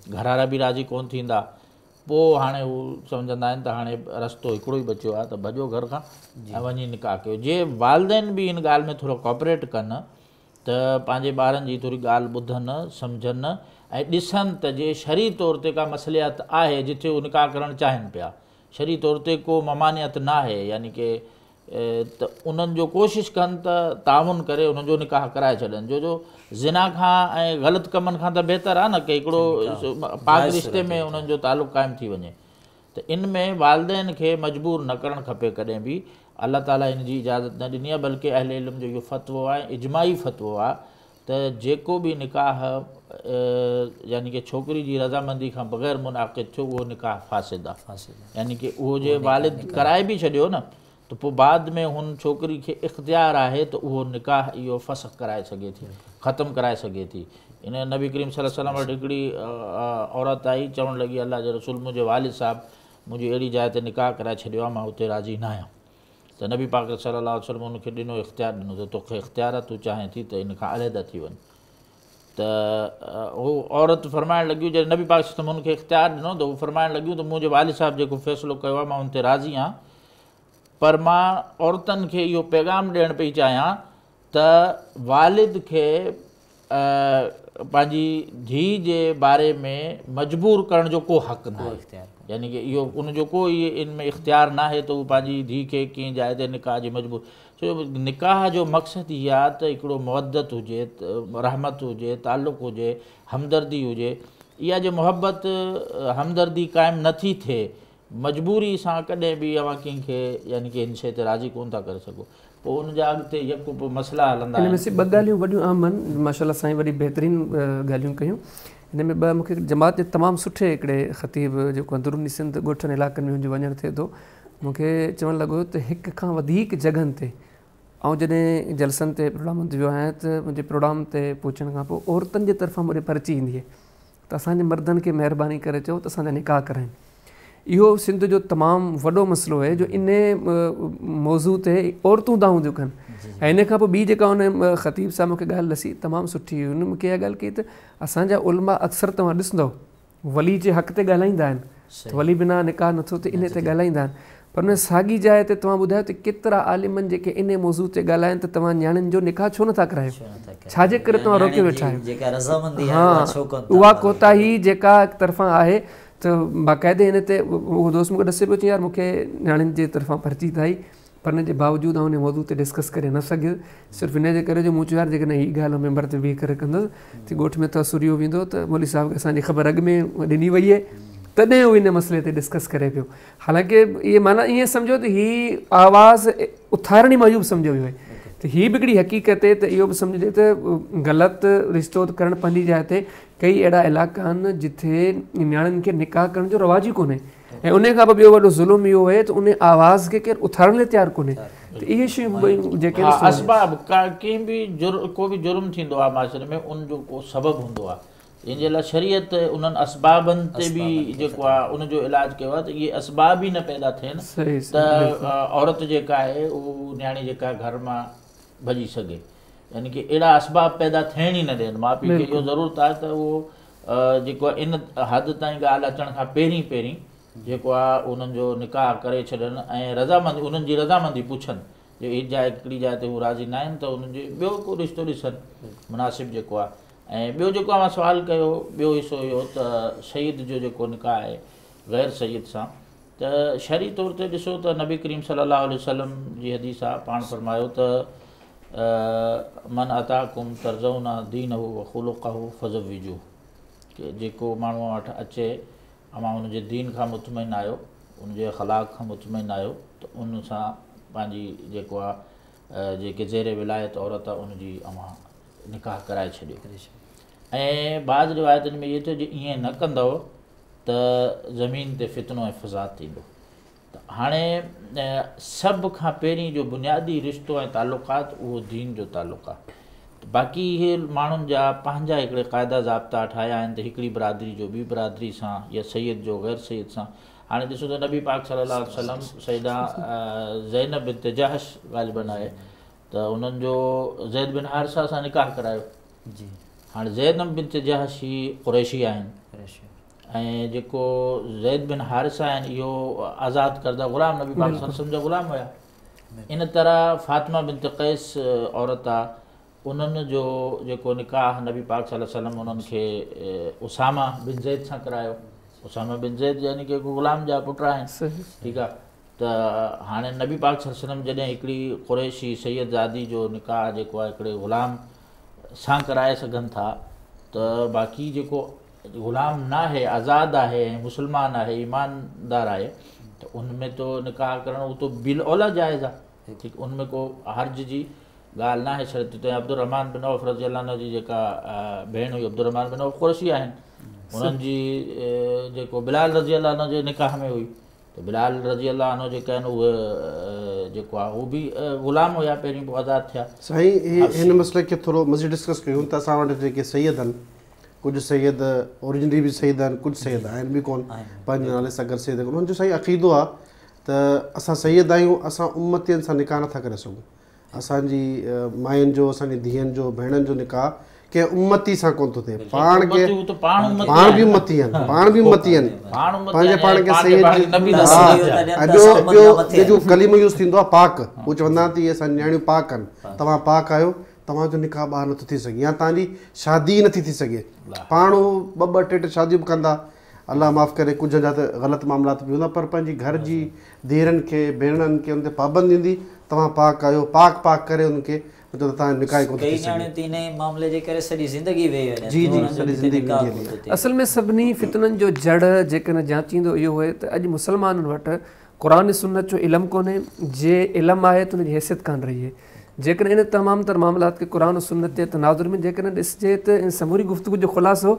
घरवारा बि राज़ी कोन थींदा, पोइ हाणे हू सम्झंदा आहिनि त हाणे रस्तो हिकिड़ो ई बचियो आहे त भॼो घर खां ऐं वञी निकाह कयो। जे वालदेन बि हिन ॻाल्हि में थोरो कोऑपरेट कनि त पंहिंजे ॿारनि जी थोरी ॻाल्हि ॿुधनि, सम्झनि ऐं ॾिसनि त जे शरी तौर ते का मसलियात आहे जिथे उहो निकाह करणु चाहिनि पिया, शरी तौर ते को ममानियत न आहे, यानी की त उन्हनि जो कोशिशि कनि त ताउन करे उन्हनि जो निकाह कराए छॾनि, जो ज़िना खां ऐं ग़लति कमनि खां त बहितर आहे न की हिकिड़ो पाक रिश्ते में उन्हनि जो तालुक़ क़ाइमु थी वञे। त इन में वालदेन खे मजबूर न करणु खपे कॾहिं बि, अलाह ताला इन जी इजाज़त न ॾिनी आहे, बल्कि अहले इल्म जो इहो फ़तवो आहे, इजमाई फ़तवो आहे त जेको बि निकाह यानी कि छोकिरी जी रज़ामंदी खां बग़ैर मुनाक़िद थियो उहो निकाह फासिद आहे, यानी कि उहो जे वालिद कराए बि छॾियो न त पोइ बाद में हुन छोकिरी खे इख़्तियार आहे त उहो निकाह इहो फ़सख़ कराए सघे थी, ख़तमु कराए सघे थी। इन नबी करीम सल्लल्लाहु अलैहि वसल्लम वटि हिकिड़ी औरत आई, चवणु लॻी अलाह जे रसूल मुंहिंजे वालिद साहिबु मुंहिंजी अहिड़ी जाइ ते निकाह कराए छॾियो आहे, मां हुते राज़ी न आहियां। त नबी पाक सल्लल्लाहु अलैहि वसल्लम हुनखे ॾिनो इख़्तियार ॾिनो त तोखे इख़्तियार आहे, तूं चाहें थी त इन खां अलहदा थी वञ। त हू औरत फरमाइणु लॻियूं, जॾहिं नबी पाक सल्लल्लाहु हुनखे इख़्तियार ॾिनो त हू फरमाइणु लॻियूं त मुंहिंजे वालिद साहिबु जेको फ़ैसिलो कयो आहे मां हुन ते राज़ी आहियां, पर मां औरतुनि खे इहो पैगाम ॾियणु पई चाहियां त वालिद खे पंहिंजी धीउ जे बारे में मजबूर करण जो को हक़ न आहे, यानी कि इहो उनजो कोई इन में इख़्तियार न आहे त उहो पंहिंजी धीउ खे कंहिं जाइ ते निकाह जी मजबूर, छो निकाह जो मक़सदु इहा आहे त हिकिड़ो मुहदत हुजे, रहमत हुजे, तालुक़ हुजे, हमदर्दी हुजे। इहा जे मुहबत हमदर्दी क़ाइमु नथी थिए, मजबूरी सां कॾहिं बि अवां कंहिंखे यानी कि हिन शइ ते राज़ी कोन था करे सघो, पोइ उनजा अॻिते यको पोइ मसइला हलंदा आहिनि। हिन में ॿ ॻाल्हियूं वॾियूं आम आहिनि, माशाअल्लाह साईं वॾी बहितरीन ॻाल्हियूं कयूं। हिन में ॿ मूंखे जमात जे तमामु सुठे हिकिड़े ख़तीब जेको अंदरूनी सिंध ॻोठनि इलाइक़नि में मुंहिंजो वञणु थिए थो, मूंखे चवणु लॻो त हिक खां वधीक जॻहनि ते ऐं जॾहिं जलसनि ते प्रोग्राम वियो आहियां त मुंहिंजे प्रोग्राम ते पहुचण खां पोइ औरतुनि जे तरफ़ां मुंहिंजे पर्ची ईंदी आहे त असांजे मर्दनि खे महिरबानी करे चओ त असांजा निकाह कराइनि। इहो सिंध जो तमामु वॾो मसइलो आहे जो इन मौज़ू ते औरतूं दाऊं थियूं कनि। ऐं इन खां पोइ ॿी जेका हुन ख़तीब साहिब मूंखे ॻाल्हि ॾसी तमामु सुठी हुई, हुन मूंखे इहा ॻाल्हि कई त असांजा उलमा अक्सर तव्हां ॾिसंदव वली जे हक़ ते ॻाल्हाईंदा आहिनि, वली बिना निकाह नथो थिए इन ते ॻाल्हाईंदा आहिनि, पर हुन साॻी जाइ ते तव्हां ॿुधायो त केतिरा आलिमनि जेके इन मौज़ू ते ॻाल्हाइनि त तव्हां नियाणियुनि जो निकाह छो नथा करायो, छाजे करे तव्हां रोके वेठा आहियो। हा, उहा कोताही जेका तरफ़ां आहे त बाक़ाइदे हिन ते उहो दोस्त मूंखे ॾसे पियो चई यार मूंखे नियाणियुनि जे तरफ़ां पर्ची त आई, पर हिन जे बावजूदि हुन मौज़ू ते डिस्कस करे न सघियुसि, सिर्फ़ु इन जे करे जो मूं चयो यार जेकॾहिं हीअ ॻाल्हि मेंबर ते बीह करे कंदुसि त ॻोठ में तसुर इहो वेंदो त मौलवी साहिब खे असांजी ख़बर अॻु में ॾिनी वई आहे, तॾहिं उहो इन मसइले ते डिस्कस करे पियो। हालांकि इहे माना ईअं सम्झो त हीअ आवाज़ उथारणी मयूब सम्झो वियो आहे, त हीअ बि हिकिड़ी हक़ीक़त आहे त इहो बि सम्झजे त ग़लति रिश्तो करणु पंहिंजी जाइ ते कई अहिड़ा इलाइक़ा आहिनि जिथे नियाणियुनि खे निकाह करण जो रवाज ई कोन्हे, ऐं उन खां पोइ ॿियो वॾो ज़ुल्म इहो आहे त उन आवाज़ खे केरु उथारण लाइ तयारु कोन्हे। त इहे शयूं जेके असबाब कंहिं बि को बि जुर्म थींदो आहे माशरे में उनजो को सबबु हूंदो आहे, जंहिंजे लाइ शरीयत उन्हनि असबाबनि ते बि जेको आहे उनजो इलाजु कयो आहे त इहे असबाब ई न पैदा थियनि त औरत जेका आहे उहा नियाणी जेका घर मां भॼी सघे, यानी कि अहिड़ा असबाब पैदा थियण ई न ॾियनि। माउ पीउ खे इहो ज़रूरत आहे त उहो जेको आहे इन हद ताईं ॻाल्हि अचण खां पहिरीं जेको आहे उन्हनि जो निकाह करे छॾनि ऐं रज़ामंदी उन्हनि जी रज़ामंदी पुछनि, जो हीअ जाइ हिकिड़ी जाइ ते हू राज़ी न आहिनि त उन्हनि जो ॿियो को रिश्तो ॾिसनि मुनासिबु जेको आहे। ऐं ॿियो जेको मां सुवालु कयो ॿियो हिसो इहो त शहीद जो जेको निकाह आहे ग़ैर सईद सां, त शरी तौर ते ॾिसो त नबी करीम सल्लल्लाहु अलैहि वसल्लम जी हदीस आहे, पाण फरमायो त मन अताकुम तर्ज़ौना दीनहु व ख़ुलुक़हु फज़व्विजूहु, कि जेको माण्हू वटि अचे अमां हुनजे दीन खां मुतमइन आहियो उनजे अख़लाक़ खां मुतमइन आहियो त उन सां पंहिंजी जेको आहे जेके ज़ेर विलायत औरत आहे उनजी अव्हां निकाह कराए छॾियो। ऐं बाज़ रिवायतुनि में इहो थियो जे ईअं न कंदव त ज़मीन ते फितनो ऐं फ़साद थींदो। त हाणे सभ खां पहिरीं जो बुनियादी रिश्तो ऐं तालुक़ात उहो दीन जो तालुक़ आहे। बाक़ी इहे माण्हुनि जा पंहिंजा हिकिड़े क़ाइदा ज़ाब्ता ठाहिया आहिनि त हिकिड़ी बिरादरी जो ॿी बिरादरी सां या सैयद जो गैर सैयद सां। हाणे ॾिसो त नबी पाक सल्लल्लाहु अलैहि वसल्लम सैयदा ज़ैनब बिन्त जहश ग़ालिबन आहे त उन्हनि जो ज़ैद बिन हारिसा सां निकाह करायो। जी हाणे ज़ैनब बिन्त जहश ही क़ुरैशी आहिनि ऐं जेको ज़ैद बिन हारिसा आहिनि इहो आज़ादु करदा ग़ुलाम नबी पाक सल्लल्लाहु अलैहि वसल्लम जा ग़ुलाम हुया। इन तरह फ़ातिमा बिन्त क़ैस औरत आहे, उन्हनि जो जेको निकाह नबी पाक सल्लल्लाहु अलैहि वसल्लम उन्हनि खे उसामा बिन ज़ैद सां करायो। उसामा बिन ज़ैद यानी कि ग़ुलाम जा पुट आहिनि। ठीकु आहे। त हाणे नबी पाक सल्लल्लाहु अलैहि वसल्लम जॾहिं हिकिड़ी क़ुरैशी सैयदादी जो निकाह जेको आहे हिकिड़े ग़ुलाम सां कराए सघनि था त बाक़ी जेको ग़ुलाम न आहे, आज़ादु आहे, मुस्लमान आहे, ईमानदार आहे त उनमें तो निकाह करणु उहो त बिल औला जाइज़ आहे। ठीकु, उनमें को हर्ज जी ॻाल्हि न आहे। शर्त त अब्दुर्रहमान बिन औफ़ रज़ी अल्लाह अन्हु जी जेका भेण हुई अब्दुर्रहमान बिन औफ़ क़ुरैशी आहिनि, उन्हनि जी जेको बिलाल रज़ी अल्लाह अन्हु जे निकाह में हुई त बिलाल रज़ी अल्लाह अन्हु जेके आहिनि उहे जेको आहे उहे बि ग़ुलाम हुया, पहिरीं पोइ आज़ादु थिया। साईं हिन मसइले खे थोरो मज़ीद डिस्कस कयूं त असां वटि जेके सैयद आहिनि, कुझु सैयद ओरिजिनली बि सैयद आहिनि, कुझु सैयद आहिनि बि कोन, पंहिंजे नाले सां गॾु सैयद। उन्हनि जो साईं अक़ीदो आहे त असां सैयद आहियूं, असां उम्मतियुनि सां निकाह नथा करे सघूं। असांजी मायुनि जो, असांजी धीअनि जो, भेणनि जो निकाह कंहिं उम्मती सां कोन थो थिए। पाण खे पाण बि उम्मती आहिनि, पाण बि उम्मती आहिनि, पंहिंजे पाण खे सैयद। ऐं ॿियो जो कलीमो यूज़ थींदो आहे पाक, उहो चवंदा आहिनि त असांजी नियाणियूं पाक आहिनि, तव्हां पाक आहियो, तव्हांजो निकाह ॿाहिरि नथो थी सघे या तव्हांजी शादी नथी थी सघे। पाण उहो ॿ टे शादियूं बि कंदा, अलाह माफ़ करे कुझ जा त ग़लति मामलात बि हूंदा, पर पंहिंजी घर जी धीअरनि खे, भेणनि खे उन ते पाबंदी हूंदी, तव्हां पाक आहियो, पाक पाक करे उनखे असल में सभिनी फितननि जो जड़ जेकॾहिं जाचींदो इहो हुए त अॼु मुस्लमाननि वटि क़ुरान सुन्नत जो इल्मु कोन्हे। जे इल्मु आहे त उनजी हैसियत कान रही आहे। जेकॾहिं इन तमामु तर मामलात खे क़ुरान सुन्नत जे तनाज़ुर में जेकॾहिं ॾिसिजे त इन समूरी गुफ़्तगू जो ख़ुलासो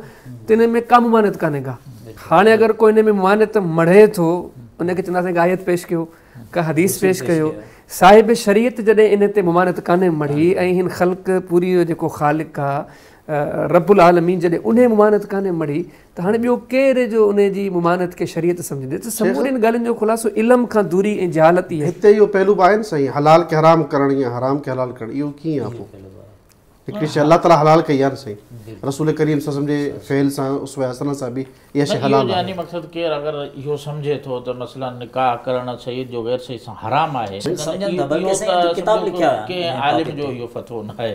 त इन में का मुमानियत कान्हे का। हाणे अगरि कोई इन में मुमानियत मढ़े थो, उनखे चवंदासीं आयत पेश कयो, का हदीस पेश कयो। साहिब शरीयत जॾहिं इन ते मुमानियत कान्हे मढ़ी ऐं हिन ख़ल्क़ पूरी जेको ख़ालिक़ आहे रब्बुल आलमीन जॾहिं उन मुमानियत कान्हे मढ़ी त हाणे ॿियो केरु जो उन जी मुमानियत खे शरीयत सम्झंदे। त समूरियुनि ॻाल्हियुनि जो ख़ुलासो इल्म खां दूरी ऐं जहालत ई आहे। हिते इहो पहलू बि आहे न साईं, हलाल खे हराम करणु या हराम खे हलाल करणु, इहो कीअं आहे? पोइ हिकिड़ी शइ अलाह ताला हलाल कई आहे न साईं, रसूल करीम सल्लल्लाहु अलैहि वसल्लम जे फ़इल सां, उसवे हसन सां बि इहा शइ हलाल आहे। यानी मक़सदु केरु अगरि इहो सम्झे थो त मसलन निकाह करणु सईद जो गैर सईद सां हराम आहे, कंहिं आलिम जो इहो फतवो न आहे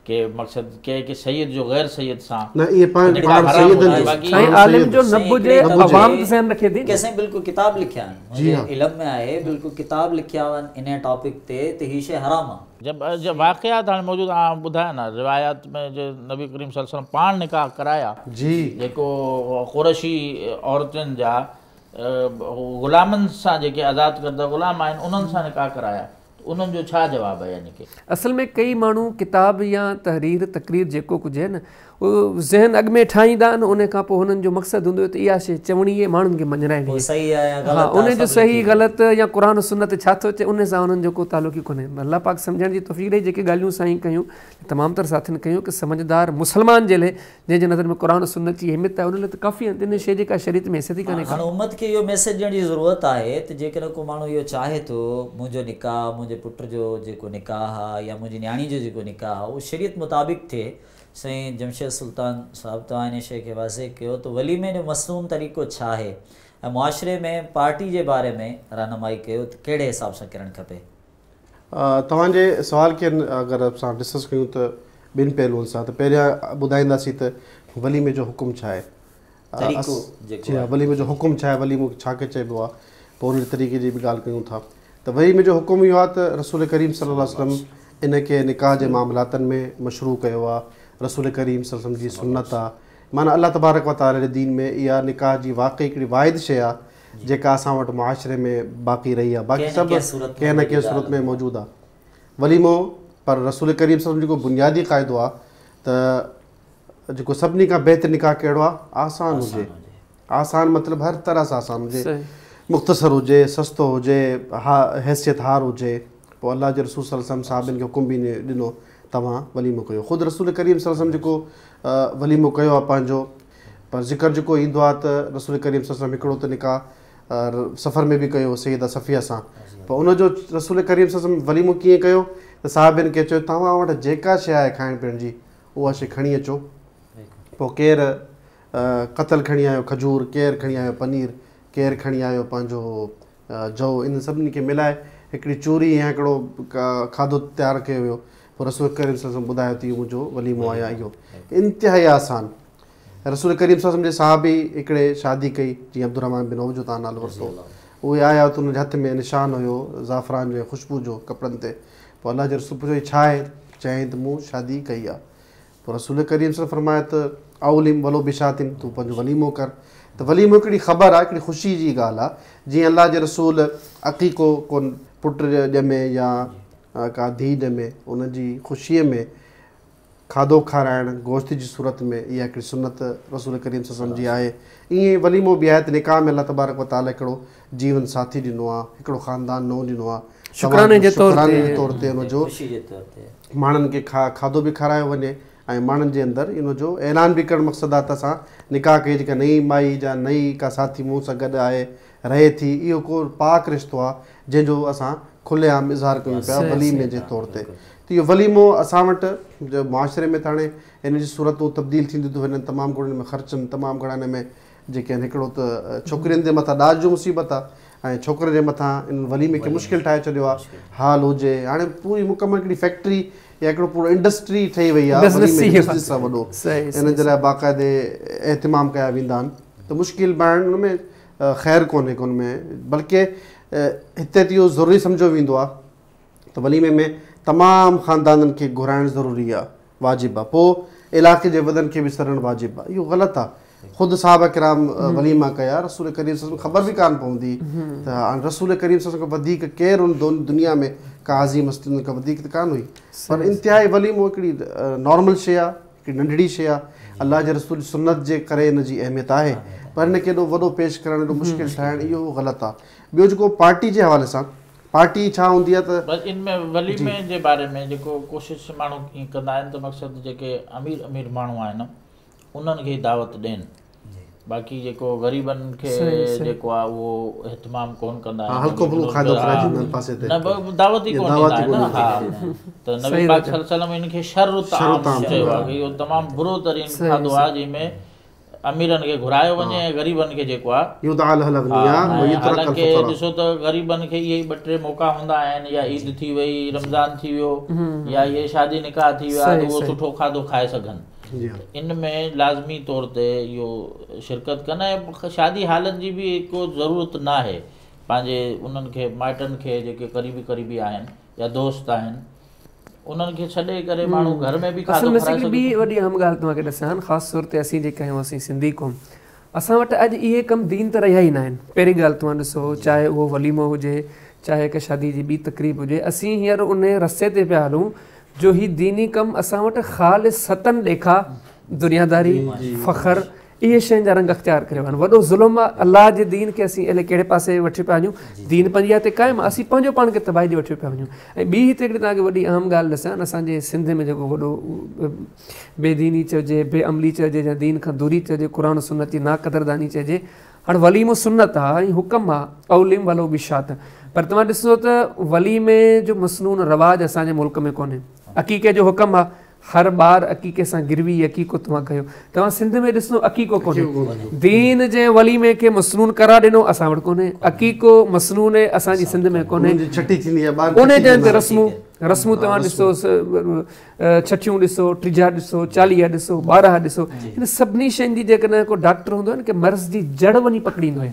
कि मक़सदु के सैयद जो गैर सैयद सां न, इहे पाण साईं आलिम जो न बुझे अवाम ज़हन रखे थी। कैसे बिल्कुल किताब लिखिया आहिनि, इल्म में आहे, बिल्कुल किताब लिखिया आहिनि इन टॉपिक ते त ही शइ हराम आहे। जब वाक़ियात हाणे मौजूदु आहिनि ॿुधाया न, रिवायात में जो नबी करीम सल्लल्लाहु अलैहि वसल्लम पाण निकाह कराया जी, जेको क़ुरैशी औरतुनि जा ग़ुलामनि सां जेके आज़ादु करदा ग़ुलाम आहिनि उन्हनि सां निकाह कराया, उन्हनि जो छा जवाबु आहे? यानी कि असल में कई माण्हू किताब या तहरीर तक़रीर जेको कुझु आहे न उहो ज़हन अॻु में ठाहींदा आहिनि, उन खां पोइ हुननि जो मक़सदु हूंदो त इहा शइ चवणी आहे माण्हुनि खे मञाइणी आहे। हा, उनजो सही ग़लति या क़ुरान सुन्नत छा थो चए उन सां उन्हनि जो को तालुक़ ई कोन्हे। अलाह पाक सम्झण जी तौफ़ीक़ ॾेई जेके ॻाल्हियूं साईं कयूं, तमामु तर साथियुनि कयूं कि समझदार मुस्लमान जे लाइ जंहिंजे नज़र में क़ुरान सुन्नत जी अहमियत आहे उन लाइ त काफ़ी आहे। इन शइ जेका शरीयत में हैसियत ई कान्हे। हाणे उम्मत खे इहो मैसेज ॾियण जी ज़रूरत आहे त जेकॾहिं को माण्हू इहो चाहे थो मुंहिंजो निकाह, मुंहिंजे पुट जो जेको निकाह आहे या मुंहिंजी न्याणी जो जेको निकाह आहे उहो शरीयत मुताबिक़ थिए। साईं जमशेद सुल्तान साहिबु तव्हां इन शइ खे वाज़े कयो त वलीमे जो मसनून तरीक़ो छा आहे ऐं मुआशिरे में पार्टी जे बारे में रहनुमाई कयो त कहिड़े हिसाब सां करणु खपे? तव्हांजे सुवाल खे अगरि असां डिस्कस कयूं त ॿिनि पहलुनि सां, त पहिरियां ॿुधाईंदासीं त वलीमे जो हुकुम छा आहे। जी हा, वलीमे जो हुकुम छा आहे, वलीमो छा खे चइबो आहे, पोइ उन तरीक़े जी बि ॻाल्हि कयूं था। त वलीमे जो हुकुम इहो आहे त रसूल करीम सल्लल्लाहु अलैहि वसल्लम इन खे निकाह जे मामलातनि में मशरू कयो आहे। रसूल करीम सल्लल्लाहु अलैहि वसल्लम जी सुन्नत आहे, माना अल्लाह तबारक व तआला जे दीन में इहा निकाह जी वाक़ई हिकिड़ी वाहिद शइ आहे जेका असां वटि मुआशरे में बाक़ी रही आहे, बाक़ी सभु कंहिं न कंहिं सूरत में मौजूदु आहे वलीमो। पर रसूल करीम सल्लल्लाहु अलैहि वसल्लम जेको बुनियादी क़ाइदो आहे त जेको सभिनी खां बहितर निकाह कहिड़ो आहे, आसान हुजे। आसान मतिलबु हर तरह सां आसान हुजे, मुख़्तसर हुजे, सस्तो हुजे, हैसियत हार हुजे। पोइ अलाह जे रसूल सल्लल्लाहु अलैहि वसल्लम साहिबनि खे हुकुम बि ॾिनो तव्हां वलीमो कयो। ख़ुदि रसूल करीम सल्लल्लाहु अलैहि वसल्लम जेको वलीमो कयो आहे पंहिंजो, पर ज़िक्र जेको ईंदो आहे त रसूल करीम सल्लल्लाहु अलैहि वसल्लम हिकिड़ो त निकाह सफ़र में बि कयो सैयदा सफ़िया सां। पोइ उनजो रसूल करीम सल्लल्लाहु अलैहि वसल्लम वलीमो कीअं कयो त साहिबनि खे चयो तव्हां वटि जेका शइ आहे खाइण पीअण जी उहा शइ खणी अचो। पोइ केरु कतल खणी आयो खजूर, केरु खणी आयो पनीर, केरु खणी आयो पंहिंजो जौ, इन सभिनी खे मिलाए हिकिड़ी चूरी या हिकिड़ो खाधो तयारु कयो वियो। पोइ रसूल करीम सल्लल्लाहु अलैहि वसल्लम ॿुधायो त इहो मुंहिंजो वलीमो आहे। इहो इंतिहाई आसान। रसूल करीम सल्लल्लाहु अलैहि वसल्लम जे साहबी हिकिड़े शादी कई, जीअं अब्दुर्रहमान बिन औफ जो तव्हां नालो वरितो, उहे आया त उनजे हथ में निशान हुयो ज़ाफ़रान जो ख़ुशबू जो कपिड़नि ते। पोइ अलाह जे रसूल पुछियो छा आहे, चयईं त मूं शादी कई आहे। पोइ रसूल करीम सल्लल्लाहु अलैहि वसल्लम फरमाया त औलिम वलो बिशातिन, तूं पंहिंजो वलीमो कर। त वलीमो हिकिड़ी ख़बर आहे, हिकिड़ी ख़ुशी जी ॻाल्हि आहे। जीअं अलाह जे रसूल अक़ीक़ो को पुट ॼमे या का धीउ ॼमे, उनजी ख़ुशीअ में खाधो खाराइणु गोश्त जी सूरत में, इहा हिकिड़ी सुनत रसूल करीम सल्लल्लाहु अलैहि वसल्लम जी आहे। ईअं वलीमो बि आहे त निकाह में अलाह तबारक व तआला हिकिड़ो जीवन साथी ॾिनो आहे, हिकिड़ो ख़ानदान नओं ॾिनो आहे, शुक्राने जे तौर ते उनजो माण्हुनि खे खाधो बि खारायो वञे ऐं माण्हुनि जे अंदरि इनजो ऐलान बि करणु मक़सदु आहे त असां निकाह कई जेका नई माई या नई का साथी मूं सां गॾु आहे रहे थी, इहो को पाक रिश्तो आहे जंहिंजो असां खुलेआम इज़हार कयूं पिया वलीमे जे तौर ते। त इहो वलीमो असां वटि जो मुआशरे में त हाणे इन जी सूरतूं तब्दील थींदियूं थियूं वञनि, तमामु घणनि में ख़र्चनि, तमामु घणा हिन में जेके आहिनि। हिकिड़ो त छोकिरियुनि जे मथां ॾाज जो मुसीबत आहे ऐं छोकिरे जे मथां इन वलीमे खे मुश्किल ठाहे छॾियो आहे। हाल हुजे हाणे पूरी मुकमल हिकिड़ी फैक्ट्री या हिकिड़ो पूरो इंडस्ट्री ठही वई आहे बिज़नेस सां वॾो, इन जे लाइ बाक़ाइदे एहतमाम कया वेंदा आहिनि। त मुश्किल बणण हुन में ख़ैरु कोन्हे को में, बल्कि हिते त इहो ज़रूरी सम्झो वेंदो आहे त वलीमे में तमामु ख़ानदाननि खे घुराइणु ज़रूरी आहे, वाजिबु आहे। पोइ इलाइक़े जे वॾनि खे बि सरणु वाजिबु आहे। इहो ग़लति आहे। ख़ुदि साहब किराम वलीमा कया, रसूल करीम सल्लल्लाहु अलैहि वसल्लम ख़बर बि कान पवंदी त हाणे रसूल करीम सल्लल्लाहु अलैहि वसल्लम खां वधीक केरु उन दुनिया में का अज़ीम हस्ती खां वधीक त कान हुई। पर इंतिहाई वलीमो हिकिड़ी नॉर्मल शइ आहे, हिकिड़ी नंढड़ी शइ आहे। अलाह जे रसूल सुन्नत जे करे इन जी अहमियत आहे, पर हिन खे एॾो वॾो पेश करणु, एॾो मुश्किल ठाहिणु, इहो ग़लति आहे। ॿियो जेको पार्टी जे हवाले सां, पार्टी छा हूंदी आहे त बसि इन में वलीमे जे बारे में जेको कोशिशि माण्हू कीअं कंदा आहिनि त मक़सदु जेके अमीर माण्हू आहिनि उन्हनि खे दावत ॾियनि, बाक़ी जेको ग़रीबनि खे जेको आहे उहो एहतमाम कोन कंदा आहिनि, दावत ई कोन ॾींदा आहिनि। हा, त नबी पाक सल्लल्लाहु अलैहि वसल्लम इनखे शर ताम चयो आहे, इहो तमामु बुरो तरीन खाधो आहे जंहिंमें अमीरनि खे घुरायो वञे ऐं ग़रीबनि खे जेको आहे, हालांकि ॾिसो त ग़रीबनि खे इहे ई 2-3 मौक़ा हूंदा आहिनि, या ईद थी वई, रमज़ान थी वियो, या इहे शादी निकाह थी विया, त उहो सुठो खाधो खाए सघनि। इन में लाज़मी तौर ते इहो शिरकत कनि। ऐं शादी हालनि जी बि को ज़रूरत न आहे, पंहिंजे उन्हनि खे माइटनि खे जेके क़रीबी आहिनि या दोस्त आहिनि उन्हनि खे छॾे करे माण्हू घर में बि खाधो खाराए सघे। ॿी वॾी अहम ॻाल्हि तव्हांखे ॾिसां, ख़ासि तौर ते असीं जेके आहियूं असीं सिंधी क़ौम, असां वटि अॼु इहे कम दीन त रहिया ई न आहिनि। पहिरीं ॻाल्हि तव्हां ॾिसो, चाहे उहो वलीमो हुजे, चाहे हिकु शादी जी ॿी तक़रीब हुजे, असीं हींअर उन रस्ते ते पिया हलूं जो ही दीनी कमु असां वटि ख़ालिसतन ॾेखा दुनियादारी, फ़ख़्र, इहे शयुनि जा रंग अख़्तियार करे वञनि। वॾो ज़ुल्म आहे अलाह जे दीन खे असीं अहिड़े कहिड़े पासे वठी पिया वञूं, दीन पंहिंजी आहे क़ाइमु, असीं पंहिंजो पाण खे तबाही ॾे वठी पिया वञूं। ऐं ॿी हिते हिकिड़ी तव्हांखे वॾी अहम ॻाल्हि ॾिसां, असांजे सिंध में जेको वॾो बेदीनी चइजे, बेअमली चइजे, या दीन खां दूरी चइजे, क़ुरान सुन्नत जी नाक़दरदानी चइजे। हाणे वलीमो सुन्नत आहे ऐं हुकम आहे, औलिम वलो बिशात, पर तव्हां ॾिसो त वलीमे जो मसनून रवाज असांजे मुल्क में कोन्हे। अक़ीक़े जो हुकम आहे, हर ॿार अक़ीक़े सां गिरवी अक़ीक़ो तव्हां कयो। तव्हां सिंध में ॾिसो अक़ीक़ो कोन्हे, दीन जे वलीमे खे मसनून करार ॾिनो असां वटि कोन्हे, अक़ीक़ो मसनून असांजी सिंध में कोन्हे। उन जे अंदरि रस्मूं तव्हां ॾिसो, छठियूं ॾिसो, टीजा ॾिसो, चालीहा ॾिसो, 12 ॾिसो, हिन सभिनी शयुनि जी जेकॾहिं को डॉक्टर हूंदो आहे न कि मर्ज़ जी जड़ वञी पकड़ींदो आहे,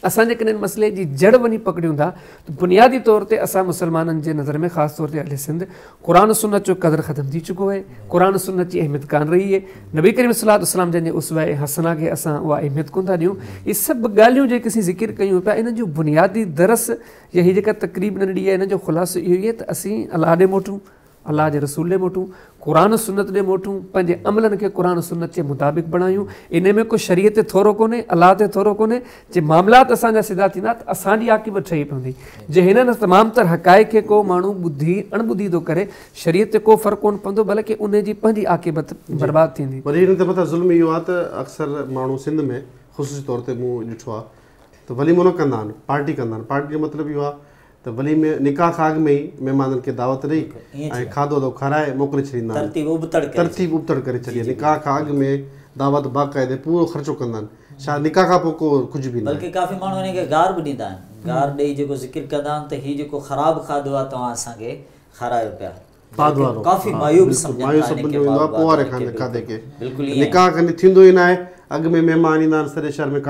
असांजे कॾहिं मसइले जी जड़ वञी पकड़ियूं था त बुनियादी तौर ते असां मुस्लमाननि जे नज़र में ख़ासि तौर ते अहले सिंध क़ुरान सुन्नत जो क़दुरु ख़तमु थी चुको आहे, क़ुरान सुन्नत जी अहमियत कान रही आहे। नबी करीम सल्लल्लाहु अलैहि वसल्लम जंहिंजे उसवा हसना खे असां उहा अहमियत कोन था ॾियूं। इहे सभु ॻाल्हियूं जेके असीं ज़िकिर कयूं पिया, इन्हनि जो बुनियादी दरस या हीअ जेका तक़रीब न ॾिनी आहे, इन जो ख़ुलासो इहो ई आहे त असीं अलाह ॾे मोटूं, अलाह जे रसूल ॾे मोटूं, क़ुरान सुन्नत ॾे मोटूं, पंहिंजे अमलनि खे क़ुरान सुन्नत जे मुताबिक़ बणायूं। इन में को शरीयत ते थोरो कोन्हे, अलाह ते थोरो कोन्हे। जे मामलात असांजा सिधा थींदा त असांजी आक़िबत ठही पवंदी। जे हिननि तमामु तर हक़ाइक़ खे को माण्हू ॿुधी अणॿुधी थो करे, शरीयत ते को फ़र्क़ु कोन पवंदो, बल्कि उन जी पंहिंजी आक़िबत बर्बाद थींदी। वरी हिन ते मथां ज़ुल्म इहो आहे त अक्सर माण्हू सिंध में ख़ुशूसी तौर ते मूं ॾिठो आहे त वलीमो न कंदा आहिनि, पार्टी कंदा आहिनि। पार्टी जो मतिलबु इहो आहे त वली में निकाह खां अॻु में ई महिमाननि खे दावत ॾेई ऐं खाधो तो खाराए मोकिले छॾींदा आहिनि, तरतीब उबतड़ करे छॾी। निकाह खां अॻु में दावत बाक़ाइदे पूरो ख़र्चो कंदा आहिनि। छा निकाह खां पोइ को कुझु बि न, बल्कि काफ़ी माण्हू हिनखे गार बि ॾींदा आहिनि। गार ॾेई जेको ज़िक्र कंदा आहिनि त हीउ जेको ख़राबु खाधो आहे तव्हां असांखे खारायो पिया, काफ़ी मायूब पोइ खाधे खे। निकाह कॾहिं थींदो ई न आहे, अॻु में महिमान ईंदा आहिनि, सॼे शहर में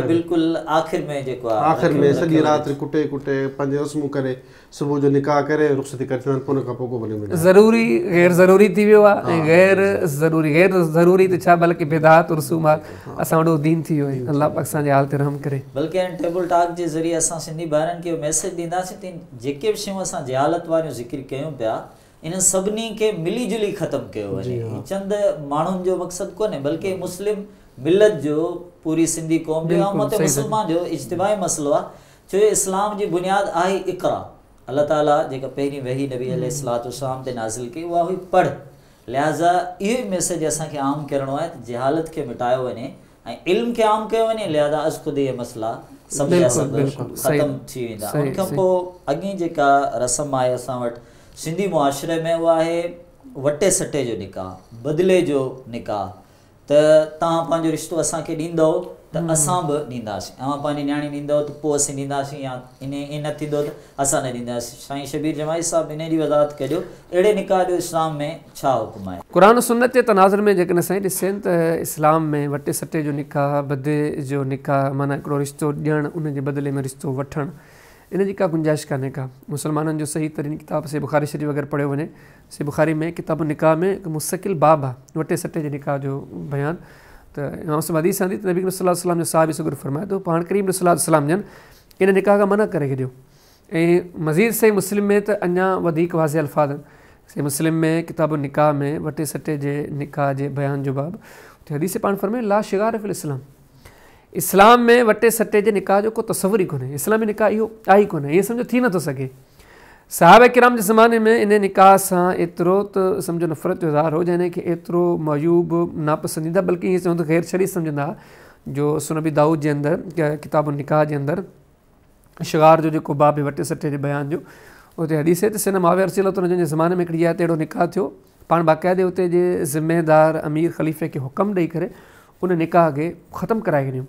बिल्कुलु आख़िर में जेको आहे आख़िर में सॼी राति कुटे कुटे पंहिंजे रस्मूं करे सुबुह जो निकाह करे रुख़्सती करे छॾंदा आहिनि, पोइ उन खां पोइ को वञे ज़रूरी गैर ज़रूरी थी वियो आहे। ऐं गैर ज़रूरी त छा बल्कि बिदात रसूमात असां वॾो दीन थी वियो आहे। अलाह पाक असांजे हाल ते रहम करे। बल्कि टेबल टॉक जे ज़रिए असां सिंधी भाइरनि खे मैसेज ॾींदासीं त जेके बि शयूं असां जहालत वारियूं ज़िक्र कयूं पिया, इन सभिनी खे मिली जुली ख़तमु कयो वञे। चंद माण्हुनि जो मक़सदु कोन्हे, बल्कि मुस्लिम मिलत जो, पूरी सिंधी क़ौम जो, उम्मत मुस्लमान जो इज्तिमाई मसइलो आहे। छो इस्लाम जी बुनियादु आहे इक़रा। अल्लाह ताला जेका पहिरीं वही नबी अलैहिस्सलातु वस्सलाम ते नाज़िल कई उहा हुई पढ़। लिहाज़ा इहो ई मैसेज असांखे आम करिणो आहे त जहालत खे मिटायो वञे ऐं इल्म खे आम कयो वञे। लिहाज़ा अॼु ख़ुदि इहे मसइला सभु ख़तमु थी वेंदा। उन खां पोइ अॻी जेका रस्म आहे असां वटि सिंधी मुआशिरे में, उहा आहे वटे सटे जो निकाह, बदिले जो निकाह। त तव्हां पंहिंजो रिश्तो असांखे ॾींदव त असां बि ॾींदासीं, तव्हां पंहिंजी न्याणी ॾींदव त पोइ असीं ॾींदासीं, या इन न थींदो त असां न ॾींदासीं। साईं शबीर जमाई साहिबु इन जी वज़ाहत कजो, अहिड़े निकाह जो इस्लाम में छा हुकुम आहे? क़ुरान सुन्नत जे तनाज़ुर में जेकॾहिं साईं ॾिसनि त इस्लाम में वटे सटे जो निकाह, बदे जो निकाह, माना हिकिड़ो रिश्तो ॾियणु, उन जे बदिले में रिश्तो वठणु, इन जी का गुंजाइश कान्हे का। मुसलमाननि जो सही तरीन किताब से बुखारी शरीफ़ अगरि पढ़ियो वञे, से बुखारी में किताब निकाह में हिकु मुस्तक़िल बाब आहे वटे सटे जे निकाह जो बयानु। त इमाम साहिब हदीस आंदी त नबी करीम सल्लल्लाहु अलैहि वसल्लम जो साहिब सगुर फरमाए थो, पाण करीम सल्लल्लाहु अलैहि वसल्लम जन इन निकाह खां मना करे छॾियो। ऐं मज़ीद सही मुस्लिम में त अञा वधीक वाज़े अल्फाज़ आहिनि। सही मुस्लिम में किताब निकाह में वटे सटे जे निकाह जे बयान जो बाब, उते हदीस पाण फरमाए ला शिगार फिल इस्लाम। इस्लाम में वटे सटे जे निकाह जो को तसवुर ई कोन्हे। इस्लामी निकाह इहो आहे ई कोन्हे, ईअं सम्झो थी नथो सघे। साहिब किराम जे ज़माने में इन निकाह सां एतिरो त सम्झो नफ़रत जो इज़हार हो, जंहिं खे एतिरो मयूब नापसंदीदा, बल्कि ईअं चवंदो ग़ैर शरीफ़ सम्झंदा, जो सुनबी दाऊद जे अंदरि किताब निकाह जे अंदरि शिगार जो जेको बाब वटे सटे जे बयान जो, उते हदीस त सिन माविया रसूलुल्लाह जंहिंजे ज़माने में हिकिड़ी आयत अहिड़ो निकाह थियो, पाण बाक़ाइदे उते जे ज़िम्मेदार अमीर ख़लीफ़े खे हुकम ॾेई करे उन निकाह खे ख़तमु कराए छॾियूं।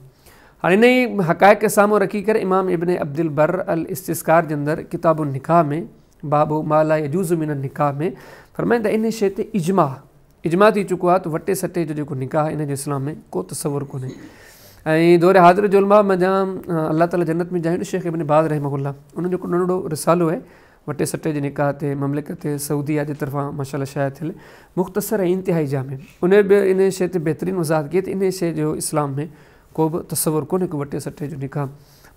हाणे इन ई हक़ाइक़ खे साम्हूं रखी करे इमाम इब्न अब्दुल बर अल इस्तिस्कार जे अंदरि किताब निकाह में बाबो माला यजूज़ मिन निकाह में फरमाईंदा इन शइ ते इजमा थी चुको आहे त वटे सटे जो जेको निकाह इन जो इस्लाम में को तसवुर कोन्हे। ऐं दौरे हाज़िर जो उलमा में जाम अल्लाह ताला जन्नत में जाहिर शेख इब्न बाज़ रहमहुल्लाह, उन्हनि जो नंढो रिसालो आहे वटे सटे जे निकाह ते ममलिकत सऊदीया जे तरफ़ां माशाअल्लाह शाया थियल, मुख़्तसर ऐं इंतिहाई जामे। उन बि इन शइ ते बहितरीनु वज़ाहत कई त इन शइ जो इस्लाम में को बि तसवुर कोन्हे को वटे सटे जो निकाह।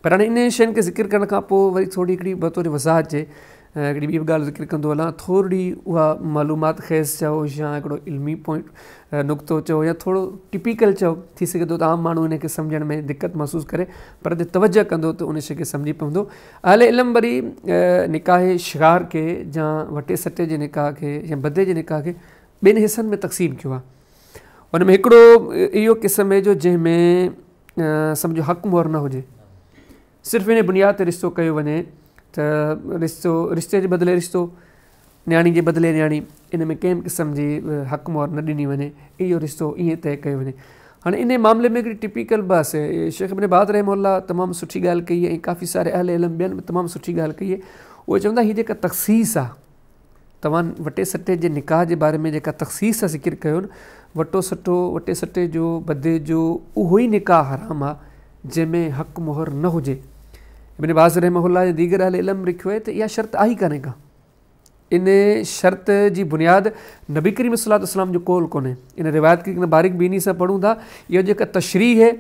पर हाणे इन शयुनि खे ज़िक्र करण खां पोइ वरी थोरी हिकिड़ी बतौर वज़ाहत जे हिकिड़ी ॿी बि ॻाल्हि ज़िक्र कंदो हलां, थोरी उहा मालूमात ख़ेज़ चओ या हिकिड़ो इल्मी पॉइंट नुक़्तो चओ या थोरो टिपिकल चओ, थी सघे थो त आम माण्हू इनखे सम्झण में दिक़त महसूसु करे, पर जे तवजह कंदो त उन शइ खे सम्झी पवंदो। अहले इल्म वरी निकाह शिगार खे या वटे सटे जे निकाह खे या बदे जे निकाह खे ॿिनि हिसनि में तक़सीम कयो आहे। उन में हिकिड़ो इहो क़िस्म जो जंहिंमें सम्झो हक़ मुहर न हुजे, सिर्फ़ु इन बुनियाद ते रिश्तो कयो वञे त रिश्ते जे बदिले रिश्तो, न्याणी जे बदिले न्याणी, इन में कंहिं क़िस्म जी हक़ मुहर न ॾिनी वञे, इहो रिश्तो ईअं तइ कयो वञे। हाणे इन मामले में हिकिड़ी टिपिकल बस आहे, शेख इब्न बाज़ रहमहुल्लाह तमामु सुठी ॻाल्हि कई आहे ऐं काफ़ी सारे अहले इल्म ॿियनि बि तमामु सुठी ॻाल्हि कई आहे। उहे चवंदा हीअ जेका तख़सीस आहे, तव्हां वटे सटे जे निकाह जे बारे में जेका तख़सीस ज़िक्र कयो न, वटे सटे जो बदे जो उहो ई निकाह हराम आहे जंहिंमें हक़ मोहर न हुजे। इब्न बाज़ रहमहुल्लाह जे दीगर अहल इल्म लिखियो आहे त इहा शर्त आई कान्हे का। इन शर्त जी बुनियाद नबी करीम सल्लल्लाहु अलैहि वसल्लम जो कौल कोन्हे। इन रिवायत खे बारीक बीनी सां पढ़ूं था, इहो जेका तशरीह है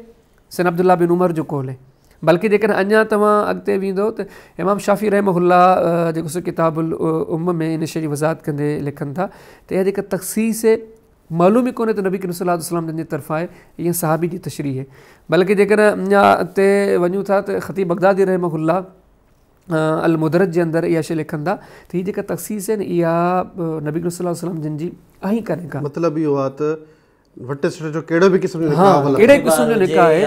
सन अब्दुल्ला बिन उमर जो कौल है। बल्कि जेकॾहिं अञा तव्हां अॻिते वेंदो त इमाम शाफ़ी रहमहुल्लाह जेको सो किताबुल उम्म में इन शइ जी वज़ाहत कंदे लिखनि था त इहा जेका तख़सीस है मालूम ई कोन्हे त नबी करीम सल्लल्लाहु अलैहि वसल्लम जे तरफ़ां आहे, इहा सहाबी जी तशरीह है। बल्कि जेकॾहिं अञा अॻिते वञूं था त ख़तीब बगदादी रहमहुल्लाह अल मुदरज जे अंदरि इहा शइ लिखनि था त हीअ जेका तख़सीस आहे न इहा नबी करीम सल्लल्लाहु अलैहि वसल्लम जिन जी आई कान्हे का। मतिलबु इहो आहे त वटे सुठे जो कहिड़ो बि क़िस्म जो कहिड़े क़िस्म जो निकाह आहे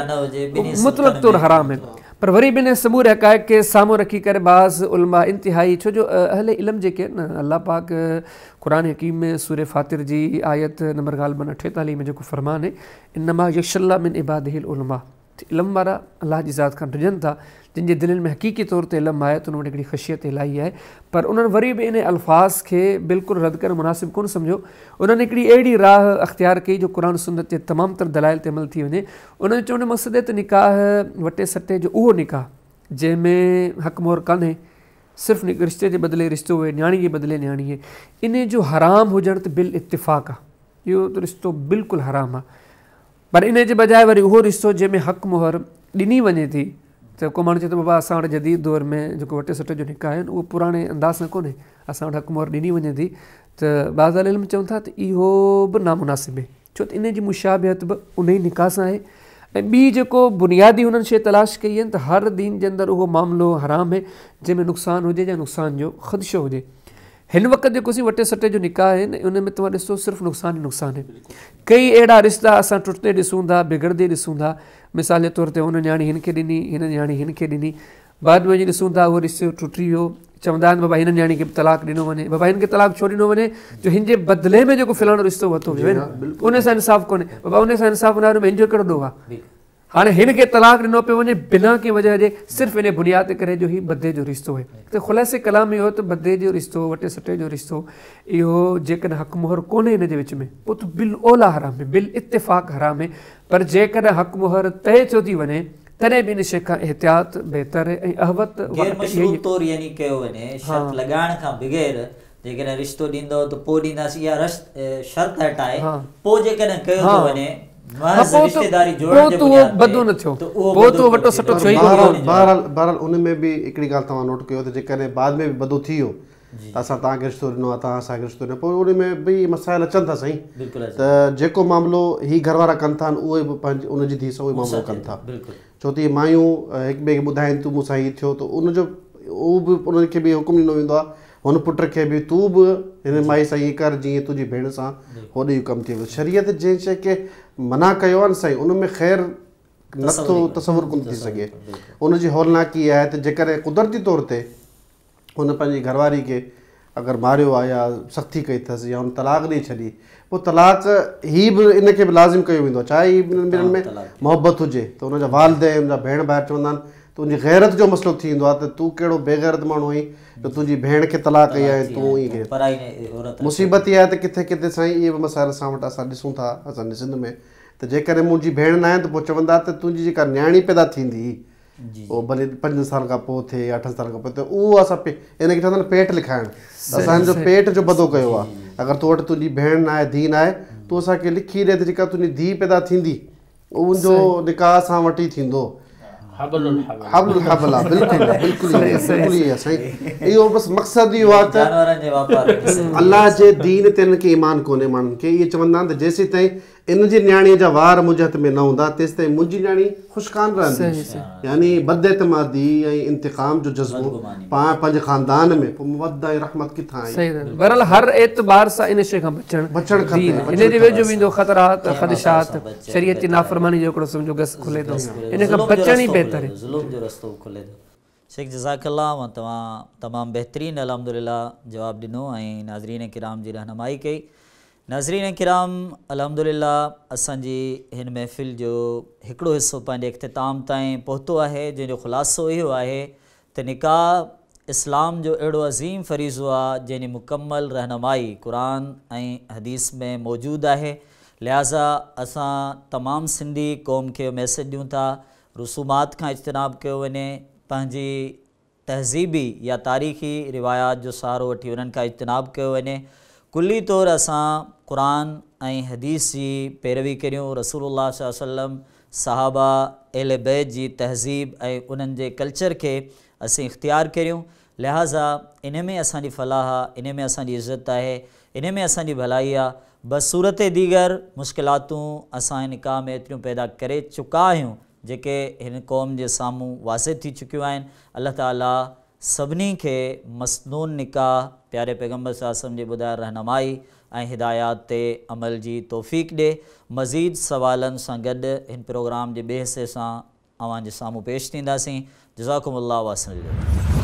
मुतलक़ तौर हराम है। पर वरी बि इन समूरे हक़ाइक़ खे साम्हूं रखी करे बाज़ उलमा इंतिहाई, छो जो अहले इल्म जेके न अल्लाह पाक क़ुरान हकीम में सूर फातिर जी आयत नंबर ग़ालिबन 48 में जेको फ़रमान है इन्नमा यख्शल्लाह मिन इबादिहिल उलमा, इल्म वारा अल्लाह जी ज़ात खां डिॼनि था जिन जे दिलनि में हक़ीक़ी तौर ते इल्म आहे त उन वटि हिकिड़ी ख़शियत इलाही आहे। पर उन्हनि वरी बि इन अल्फाज़ खे बिल्कुलु रद्द करणु मुनासिब कोन सम्झो। उन्हनि हिकिड़ी अहिड़ी राह अख़्तियार कई जो क़ुरान सुन्नत जे तमामु तर दलाइल ते अमल थी वञे। उन्हनि चवण जो मक़सदु आहे त निकाह वटे सटे जो उहो निकाह जंहिंमें हक़ मोहर कान्हे, सिर्फ़ु रिश्ते जे बदिले रिश्तो हुए, न्याणी जे बदिले न्याणी आहे, इन जो हराम हुजणु त बिल इत्तिफ़ाक़ आहे, इहो त रिश्तो बिल्कुलु हराम आहे। पर इन जे बजाए वरी उहो रिश्तो जंहिंमें हक़ मोहर ॾिनी वञे थी त को माण्हू चए थो बाबा असां वटि जदीद दौर में जेको वटे सटे जो निकाह आहिनि उहो पुराणे अंदाज़ में कोन्हे, असां वटि हक़ मोहर ॾिनी वञे थी त बाज़ अहल इल्म चवनि था त इहो बि नामुनासिब आहे, छो त इन जी मुशाबियत बि उन ई निकाह सां आहे। ऐं ॿी जेको बुनियादी हुननि शइ तलाश कई आहिनि त हर दीन जे अंदरि उहो मामिलो हराम आहे जंहिंमें नुक़सानु हुजे या नुक़सान जो ख़दशो हुजे। हिन वक़्तु जेको सी वटे सटे जो निकाह आहिनि उन में तव्हां ॾिसो सिर्फ़ु नुक़सान ई नुक़सान आहे। कई अहिड़ा रिश्ता असां टुटंदे ॾिसूं था, बिगड़ंदे ॾिसूं था। मिसाल जे तौर ते हुन न्याणी हिन खे ॾिनी, हिन न्याणी हिन खे ॾिनी, बाद में वञी ॾिसूं था उहो रिश्तो टुटी वियो, चवंदा आहिनि बाबा हिन न्याणी खे बि तलाक ॾिनो वञे। बाबा हिन खे तलाक छो ॾिनो वञे जो हिन जे बदिले में जेको फिलाणो रिश्तो वरितो वियो आहे न उन सां इंसाफ़ु कोन्हे। बाबा उन सां इंसाफ़ु न हिन जो कहिड़ो ॾोह आहे। हाणे हिन खे तलाक ॾिनो पियो वञे बिना कंहिं वजह जे, सिर्फ़ु इन बुनियाद ते करे जो ही बदे जो रिश्तो आहे। त ख़ुलासे कलाम इहो त बदे जो रिश्तो, वटे सटे जो रिश्तो, इहो जेकॾहिं हक़ मोहर कोन्हे हिन जे विच में पोइ त बिल ओला हराम आहे, बिल इत्तिफ़ाक़ हराम आहे। पर जेकॾहिं हक़ मोहर तइ थियो थी वञे तॾहिं बि इन शइ खां एहतियात बहितर ऐं अहवत तौर यानी कयो वञे, शर्त लॻाइण खां बग़ैर जेकॾहिं रिश्तो ॾींदो त पोइ ॾींदासीं, इहा शर्त हटाए पोइ जेकॾहिं कयो थो वञे बहरहाल उन में बि हिकिड़ी ॻाल्हि तव्हां नोट कयो त जेकॾहिं बाद में बि बदो थी वियो त असां तव्हांखे रिश्तो ॾिनो आहे, तव्हां असांखे रिश्तो ॾिनो, पोइ उन में बि मसाइल अचनि था साईं त जेको मामिलो ही घर वारा कनि था उहे बि पंहिंजी उनजी धीउ सां उहो मामिलो कनि था। छो त इहे मायूं हिक ॿिए खे ॿुधाइनि तूं मूंसां हीअ थियो त उनजो उहो बि उन्हनि खे बि हुकुम ॾिनो वेंदो आहे हुन पुट खे बि तूं बि हिन माई सां ईअं कर जीअं तुंहिंजी भेण सां होॾे इहो कमु थी वियो। शरीयत जंहिं शइ खे मना कयो आहे न साईं उन में ख़ैर नथो तसवुरु कोन थी सघे। उनजी हौलनाकी आहे त जेकॾहिं कुदरती तौर ते हुन पंहिंजी घरवारी खे अगरि मारियो आहे या सख़्ती कई अथसि या हुन तलाक ॾेई छॾी, पोइ तलाक हीअ बि इनखे बि लाज़िम कयो वेंदो आहे, चाहे ॿिन्हिनि में मोहबत हुजे त हुनजा वालिदैन हुनजा भेण ॿाहिरि चवंदा आहिनि तुंहिंजी गैरत जो मसइलो थी वेंदो आहे त तूं कहिड़ो बेगैरत माण्हू आहीं जो तुंहिंजी भेण खे तलाक कई आहे तूं ईअं। मुसीबत इहा आहे त किथे किथे साईं इहे बि मसाइल असां वटि असां ॾिसूं था असांजे सिंध में त जेकॾहिं मुंहिंजी भेण न आहे त पोइ चवंदा त तुंहिंजी जेका न्याणी पैदा थींदी उहो भले 5 साल खां पोइ थिए या 8 साल खां पोइ थिए उहो असां इनखे चवंदा आहिनि पेट लिखाइणु, असांजो पेट जो बदो कयो आहे। अगरि तो वटि तुंहिंजी भेण न आहे, धीउ न आहे, तूं असांखे लिखी ॾे त जेका तुंहिंजी धीउ पैदा थींदी उनजो निकाह असां वटि ई थींदो। इहो बसि मक़सदु इहो आहे त अलाह जे दीन ते हिनखे ईमान कोन्हे माण्हुनि खे। इहे चवंदा आहिनि त जेसीं ताईं इन जी न्याणीअ जा वार मुंहिंजे हथ में न हूंदा तेसि ताईं मुंहिंजी न्याणी ख़ुशकान रहंदी। यानी बदएतमादी ऐं इंतिक़ाम जो जज़्बो पंहिंजे ख़ानदान में पोइ मुवद्दा ऐं रहमत किथां आहे। बहरहाल हर एतबार सां इन शइ खां बचणु खपे। इन जे वेझो वेंदो ख़तरात ख़दशात शरीयत जी नाफ़रमानी जो हिकिड़ो सम्झो गस खुले थो, इन खां बचण ई बहितर आहे। ज़ुल्म जो रस्तो खुले थो। शेख जज़ाकल्लाह, तव्हां तमामु बहितरीनु अल्हम्दुलिल्लाह जवाबु ॾिनो ऐं नाज़रीन किराम जी रहनुमाई कई। नाज़रीन किराम, अल्हम्दुलिल्लाह असांजी हिन महफ़िल जो हिकिड़ो हिसो पंहिंजे इख़्तिताम ताईं पहुतो आहे जंहिंजो ख़ुलासो इहो आहे त निकाह इस्लाम जो अहिड़ो अज़ीम फ़रीज़ो आहे जंहिंजी मुकमल रहनुमाई क़ुरान ऐं हदीस में मौजूदु आहे। लिहाज़ा असां तमामु सिंधी क़ौम खे मैसेज ॾियूं था रसूमात खां इज्तनाब कयो वञे, पंहिंजी तहज़ीबी या तारीख़ी रिवायात जो सहारो वठी उन्हनि खां इज्तनाब कयो वञे। कुल्ली तौरु असां क़ुरान ऐं हदीस जी पैरवी करियूं, रसूलुल्लाह सल्लल्लाहु अलैहि वसल्लम, सहाबा, अहले बैत जी तहज़ीब ऐं उन्हनि जे कल्चर खे असीं इख़्तियार करियूं। लिहाज़ा इन में असांजी फलाह आहे, इन में असांजी इज़त आहे, इन में असांजी भलाई आहे। बसि सूरत दीगर मुश्किलातूं असां हिन निकाह में एतिरियूं पैदा करे चुका आहियूं जेके हिन क़ौम जे साम्हूं वाज़िह थी चुकियूं आहिनि। अल्लाह ताला सभिनी खे मसनून निकाह प्यारे पैगम्बर सल्लल्लाहु अलैहि वसल्लम जी ॿुधायल रहनुमाई ऐं हिदायत ते अमल जी तौफ़ीक़ ॾे। मज़ीद सवालनि सां गॾु हिन प्रोग्राम जे ॿिए हिसे सां अवां जे साम्हूं पेश थींदासीं। जज़ाकुमुल्लाह व अस्सलाम।